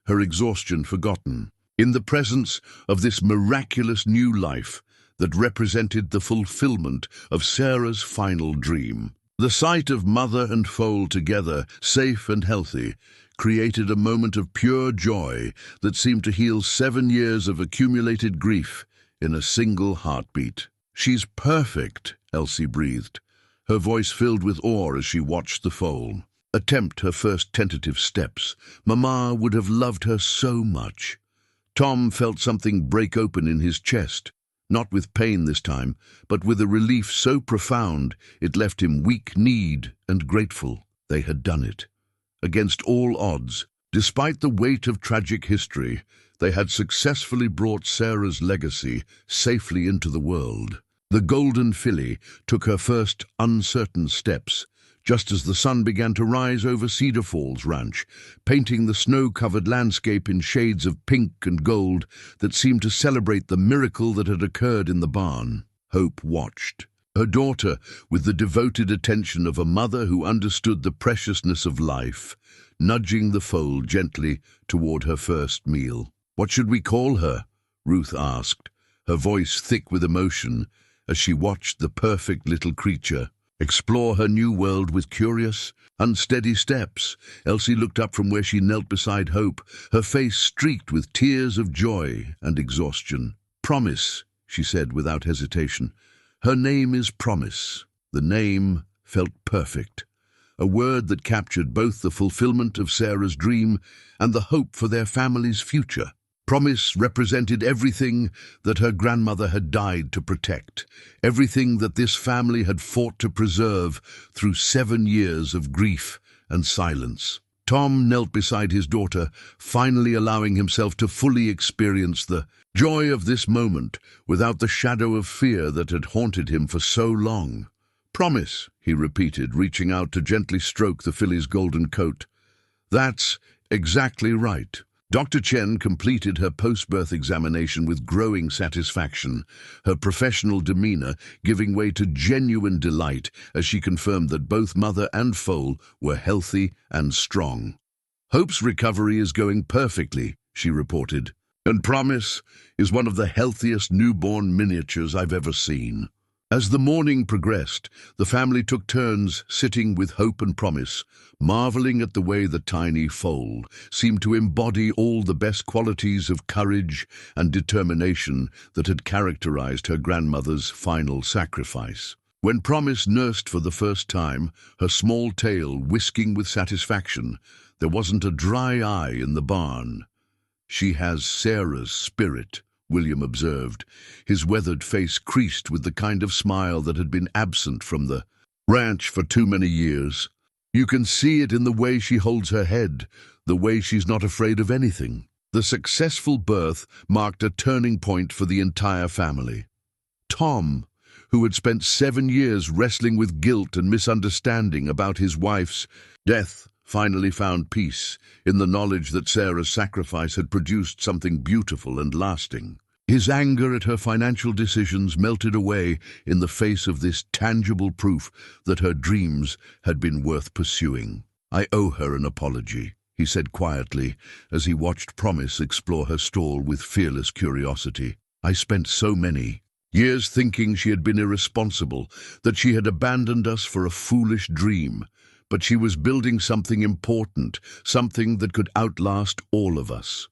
her exhaustion forgotten, in the presence of this miraculous new life that represented the fulfillment of Sarah's final dream. The sight of mother and foal together, safe and healthy, created a moment of pure joy that seemed to heal 7 years of accumulated grief in a single heartbeat. "She's perfect," Elsie breathed, her voice filled with awe as she watched the foal attempt her first tentative steps. Mama would have loved her so much. Tom felt something break open in his chest, not with pain this time, but with a relief so profound it left him weak-kneed and grateful. They had done it. Against all odds, despite the weight of tragic history, they had successfully brought Sarah's legacy safely into the world. The golden filly took her first uncertain steps, just as the sun began to rise over Cedar Falls Ranch, painting the snow-covered landscape in shades of pink and gold that seemed to celebrate the miracle that had occurred in the barn. Hope watched, her daughter with the devoted attention of a mother who understood the preciousness of life, nudging the foal gently toward her first meal. "What should we call her?" Ruth asked, her voice thick with emotion as she watched the perfect little creature explore her new world with curious, unsteady steps. Elsie looked up from where she knelt beside Hope, her face streaked with tears of joy and exhaustion. "Promise," she said without hesitation. "Her name is Promise." The name felt perfect, a word that captured both the fulfillment of Sarah's dream and the hope for their family's future. Promise represented everything that her grandmother had died to protect, everything that this family had fought to preserve through 7 years of grief and silence. Tom knelt beside his daughter, finally allowing himself to fully experience the joy of this moment without the shadow of fear that had haunted him for so long. "Promise," he repeated, reaching out to gently stroke the filly's golden coat. "That's exactly right." Dr. Chen completed her post-birth examination with growing satisfaction, her professional demeanor giving way to genuine delight as she confirmed that both mother and foal were healthy and strong. "Hope's recovery is going perfectly," she reported, "and Promise is one of the healthiest newborn miniatures I've ever seen." As the morning progressed, the family took turns sitting with Hope and Promise, marveling at the way the tiny foal seemed to embody all the best qualities of courage and determination that had characterized her grandmother's final sacrifice. When Promise nursed for the first time, her small tail whisking with satisfaction, there wasn't a dry eye in the barn. "She has Sarah's spirit," William observed, his weathered face creased with the kind of smile that had been absent from the ranch for too many years. "You can see it in the way she holds her head, the way she's not afraid of anything." The successful birth marked a turning point for the entire family. Tom, who had spent 7 years wrestling with guilt and misunderstanding about his wife's death, finally found peace in the knowledge that Sarah's sacrifice had produced something beautiful and lasting. His anger at her financial decisions melted away in the face of this tangible proof that her dreams had been worth pursuing. "I owe her an apology," he said quietly as he watched Promise explore her stall with fearless curiosity. "I spent so many years thinking she had been irresponsible, that she had abandoned us for a foolish dream. But she was building something important, something that could outlast all of us."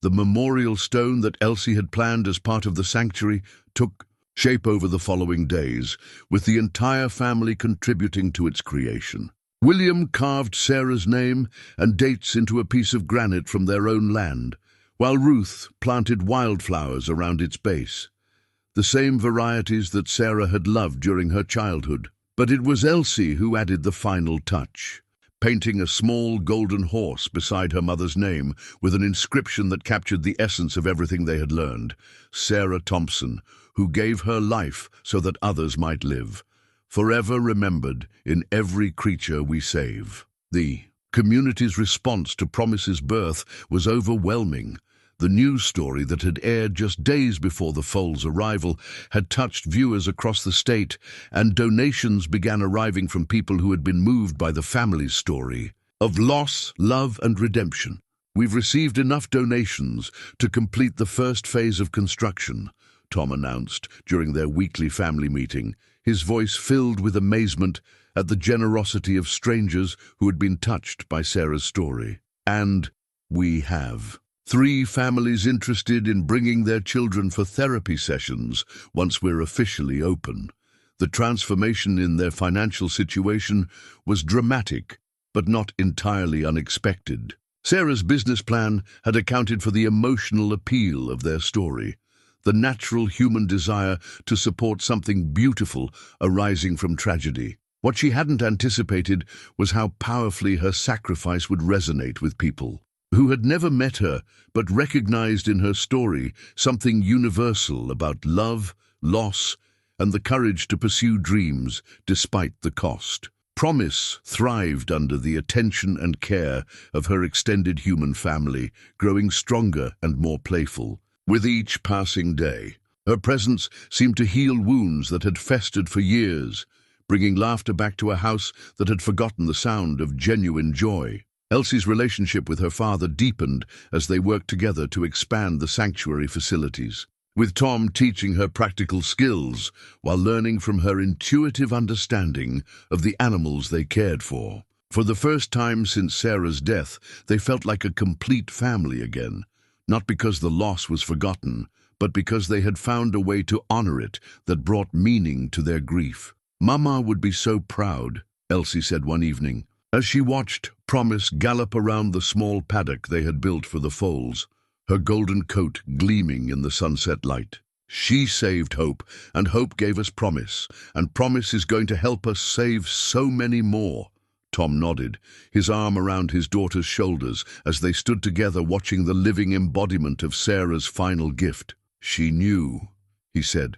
The memorial stone that Elsie had planned as part of the sanctuary took shape over the following days, with the entire family contributing to its creation. William carved Sarah's name and dates into a piece of granite from their own land, while Ruth planted wildflowers around its base, the same varieties that Sarah had loved during her childhood. But it was Elsie who added the final touch, painting a small golden horse beside her mother's name with an inscription that captured the essence of everything they had learned. "Sarah Thompson, who gave her life so that others might live, forever remembered in every creature we save." The community's response to Promise's birth was overwhelming. The news story that had aired just days before the foal's arrival had touched viewers across the state, and donations began arriving from people who had been moved by the family's story of loss, love, and redemption. "We've received enough donations to complete the first phase of construction," Tom announced during their weekly family meeting, his voice filled with amazement at the generosity of strangers who had been touched by Sarah's story. "And we have 3 families interested in bringing their children for therapy sessions once we're officially open." The transformation in their financial situation was dramatic, but not entirely unexpected. Sarah's business plan had accounted for the emotional appeal of their story, the natural human desire to support something beautiful arising from tragedy. What she hadn't anticipated was how powerfully her sacrifice would resonate with people who had never met her but recognized in her story something universal about love, loss, and the courage to pursue dreams despite the cost. Promise thrived under the attention and care of her extended human family, growing stronger and more playful. With each passing day, her presence seemed to heal wounds that had festered for years, bringing laughter back to a house that had forgotten the sound of genuine joy. Elsie's relationship with her father deepened as they worked together to expand the sanctuary facilities, with Tom teaching her practical skills while learning from her intuitive understanding of the animals they cared for. For the first time since Sarah's death, they felt like a complete family again, not because the loss was forgotten, but because they had found a way to honor it that brought meaning to their grief. "Mama would be so proud," Elsie said one evening, as she watched Promise gallop around the small paddock they had built for the foals, her golden coat gleaming in the sunset light. "She saved Hope, and Hope gave us Promise, and Promise is going to help us save so many more." Tom nodded, his arm around his daughter's shoulders as they stood together watching the living embodiment of Sarah's final gift. She knew, he said,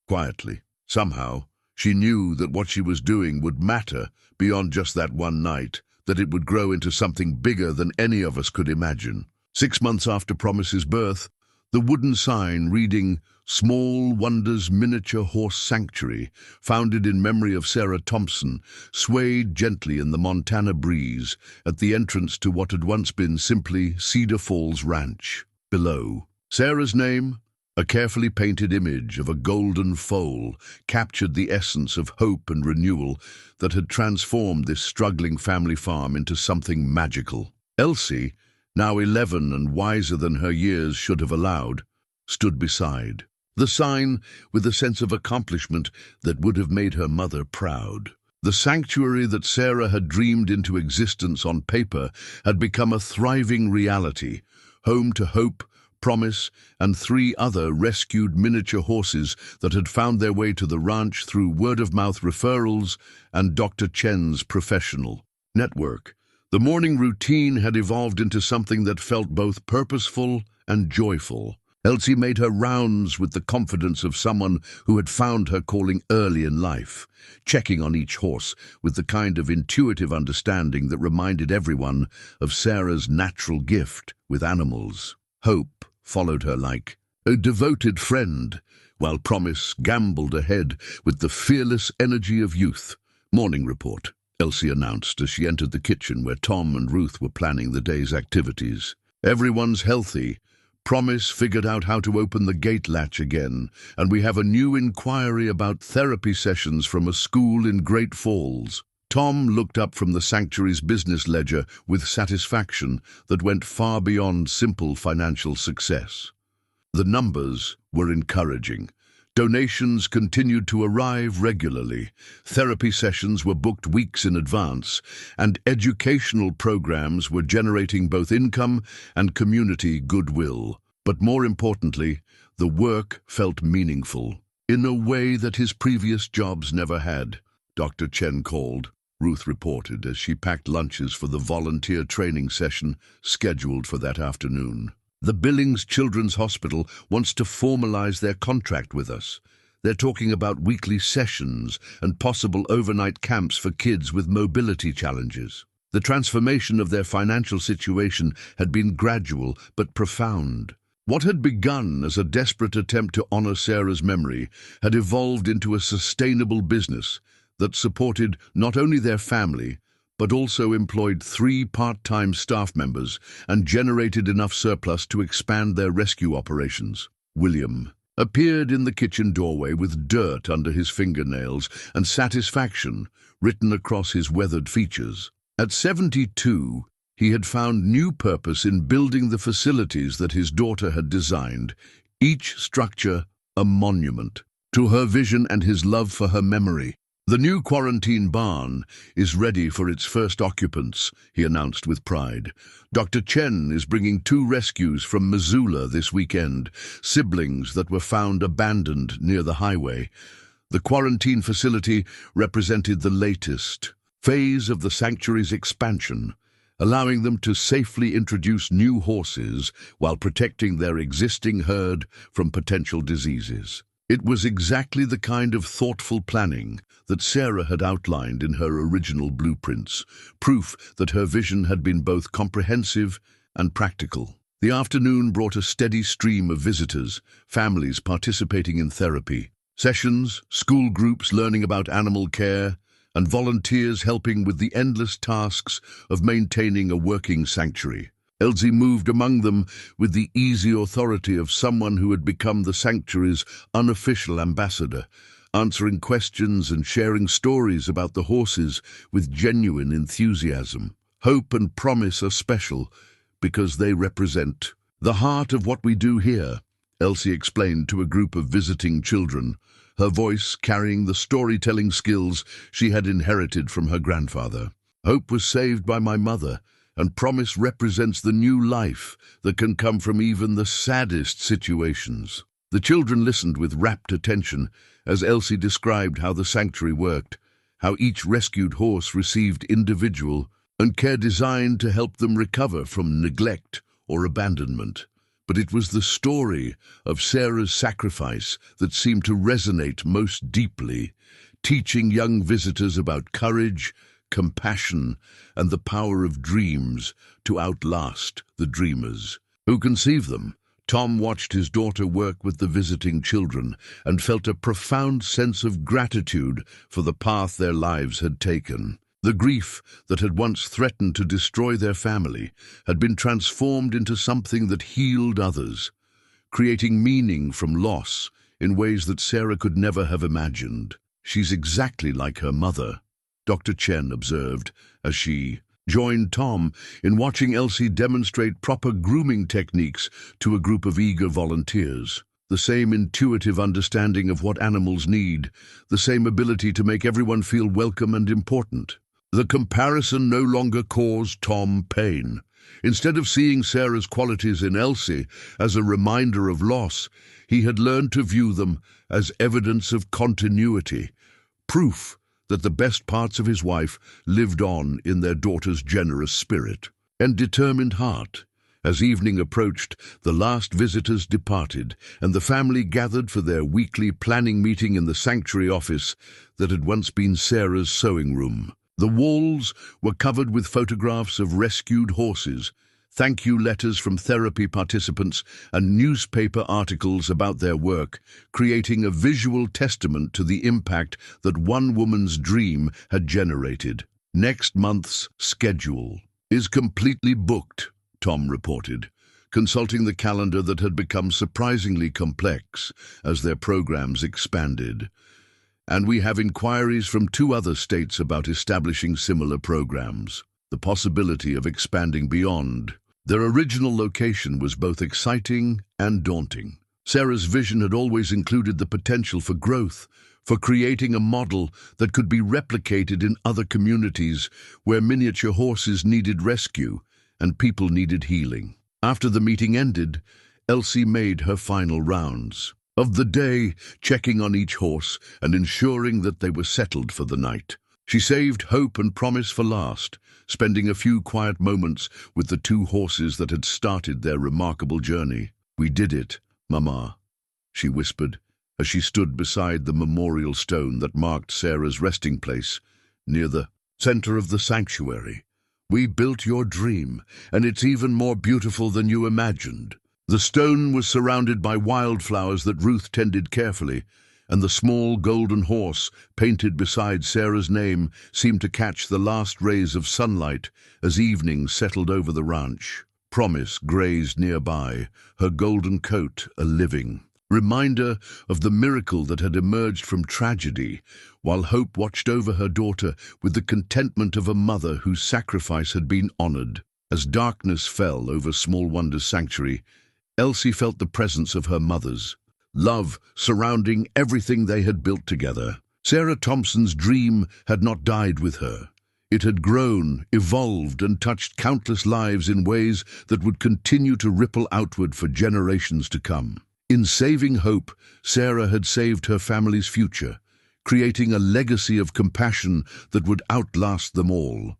quietly. Somehow, she knew that what she was doing would matter beyond just that one night, that it would grow into something bigger than any of us could imagine. 6 months after Promise's birth, the wooden sign reading "Small Wonders Miniature Horse Sanctuary," founded in memory of Sarah Thompson, swayed gently in the Montana breeze at the entrance to what had once been simply Cedar Falls Ranch. Below, Sarah's name, a carefully painted image of a golden foal, captured the essence of hope and renewal that had transformed this struggling family farm into something magical. Elsie, now 11 and wiser than her years should have allowed, stood beside the sign with a sense of accomplishment that would have made her mother proud. The sanctuary that Sarah had dreamed into existence on paper had become a thriving reality, home to Hope, Promise, and 3 other rescued miniature horses that had found their way to the ranch through word-of-mouth referrals and Dr. Chen's professional network. The morning routine had evolved into something that felt both purposeful and joyful. Elsie made her rounds with the confidence of someone who had found her calling early in life, checking on each horse with the kind of intuitive understanding that reminded everyone of Sarah's natural gift with animals. Hope followed her like a devoted friend, while Promise gambled ahead with the fearless energy of youth. "Morning report," Elsie announced as she entered the kitchen where Tom and Ruth were planning the day's activities. "Everyone's healthy. Promise figured out how to open the gate latch again, and we have a new inquiry about therapy sessions from a school in Great Falls." Tom looked up from the sanctuary's business ledger with satisfaction that went far beyond simple financial success. The numbers were encouraging. Donations continued to arrive regularly, therapy sessions were booked weeks in advance, and educational programs were generating both income and community goodwill. But more importantly, the work felt meaningful, in a way that his previous jobs never had. "Dr. Chen called," Ruth reported as she packed lunches for the volunteer training session scheduled for that afternoon. "The Billings Children's Hospital wants to formalize their contract with us. They're talking about weekly sessions and possible overnight camps for kids with mobility challenges." The transformation of their financial situation had been gradual but profound. What had begun as a desperate attempt to honor Sarah's memory had evolved into a sustainable business that supported not only their family, but also employed 3 part-time staff members and generated enough surplus to expand their rescue operations. William appeared in the kitchen doorway with dirt under his fingernails and satisfaction written across his weathered features. At 72, he had found new purpose in building the facilities that his daughter had designed, each structure a monument to her vision and his love for her memory. "The new quarantine barn is ready for its first occupants," he announced with pride. "Dr. Chen is bringing 2 rescues from Missoula this weekend, siblings that were found abandoned near the highway." The quarantine facility represented the latest phase of the sanctuary's expansion, allowing them to safely introduce new horses while protecting their existing herd from potential diseases. It was exactly the kind of thoughtful planning that Sarah had outlined in her original blueprints, proof that her vision had been both comprehensive and practical. The afternoon brought a steady stream of visitors, families participating in therapy, sessions, school groups learning about animal care, and volunteers helping with the endless tasks of maintaining a working sanctuary. Elsie moved among them with the easy authority of someone who had become the sanctuary's unofficial ambassador, answering questions and sharing stories about the horses with genuine enthusiasm. "Hope and Promise are special because they represent the heart of what we do here," Elsie explained to a group of visiting children, her voice carrying the storytelling skills she had inherited from her grandfather. "Hope was saved by my mother, and Promise represents the new life that can come from even the saddest situations." The children listened with rapt attention as Elsie described how the sanctuary worked, how each rescued horse received individual and care designed to help them recover from neglect or abandonment. But it was the story of Sarah's sacrifice that seemed to resonate most deeply, teaching young visitors about courage, compassion, and the power of dreams to outlast the dreamers who conceive them. Tom watched his daughter work with the visiting children and felt a profound sense of gratitude for the path their lives had taken. The grief that had once threatened to destroy their family had been transformed into something that healed others, creating meaning from loss in ways that Sarah could never have imagined. "She's exactly like her mother," Dr. Chen observed as she joined Tom in watching Elsie demonstrate proper grooming techniques to a group of eager volunteers. The same intuitive understanding of what animals need, the same ability to make everyone feel welcome and important. The comparison no longer caused Tom pain. Instead of seeing Sarah's qualities in Elsie as a reminder of loss, he had learned to view them as evidence of continuity, proof that the best parts of his wife lived on in their daughter's generous spirit and determined heart. As evening approached, the last visitors departed, and the family gathered for their weekly planning meeting in the sanctuary office that had once been Sarah's sewing room. The walls were covered with photographs of rescued horses, thank you letters from therapy participants, and newspaper articles about their work, creating a visual testament to the impact that one woman's dream had generated. "Next month's schedule is completely booked," Tom reported, consulting the calendar that had become surprisingly complex as their programs expanded. "And we have inquiries from 2 other states about establishing similar programs, the possibility of expanding beyond." Their original location was both exciting and daunting. Sarah's vision had always included the potential for growth, for creating a model that could be replicated in other communities where miniature horses needed rescue and people needed healing. After the meeting ended, Elsie made her final rounds of the day, checking on each horse and ensuring that they were settled for the night. She saved hope and promise for last, spending a few quiet moments with the 2 horses that had started their remarkable journey. "We did it, Mama," she whispered as she stood beside the memorial stone that marked Sarah's resting place near the center of the sanctuary. "We built your dream, and it's even more beautiful than you imagined." The stone was surrounded by wildflowers that Ruth tended carefully, and the small golden horse, painted beside Sarah's name, seemed to catch the last rays of sunlight as evening settled over the ranch. Promise grazed nearby, her golden coat a living reminder of the miracle that had emerged from tragedy, while Hope watched over her daughter with the contentment of a mother whose sacrifice had been honored. As darkness fell over Small Wonder's sanctuary, Elsie felt the presence of her mother's love surrounding everything they had built together. Sarah Thompson's dream had not died with her. It had grown, evolved, and touched countless lives in ways that would continue to ripple outward for generations to come. In saving Hope, Sarah had saved her family's future, creating a legacy of compassion that would outlast them all.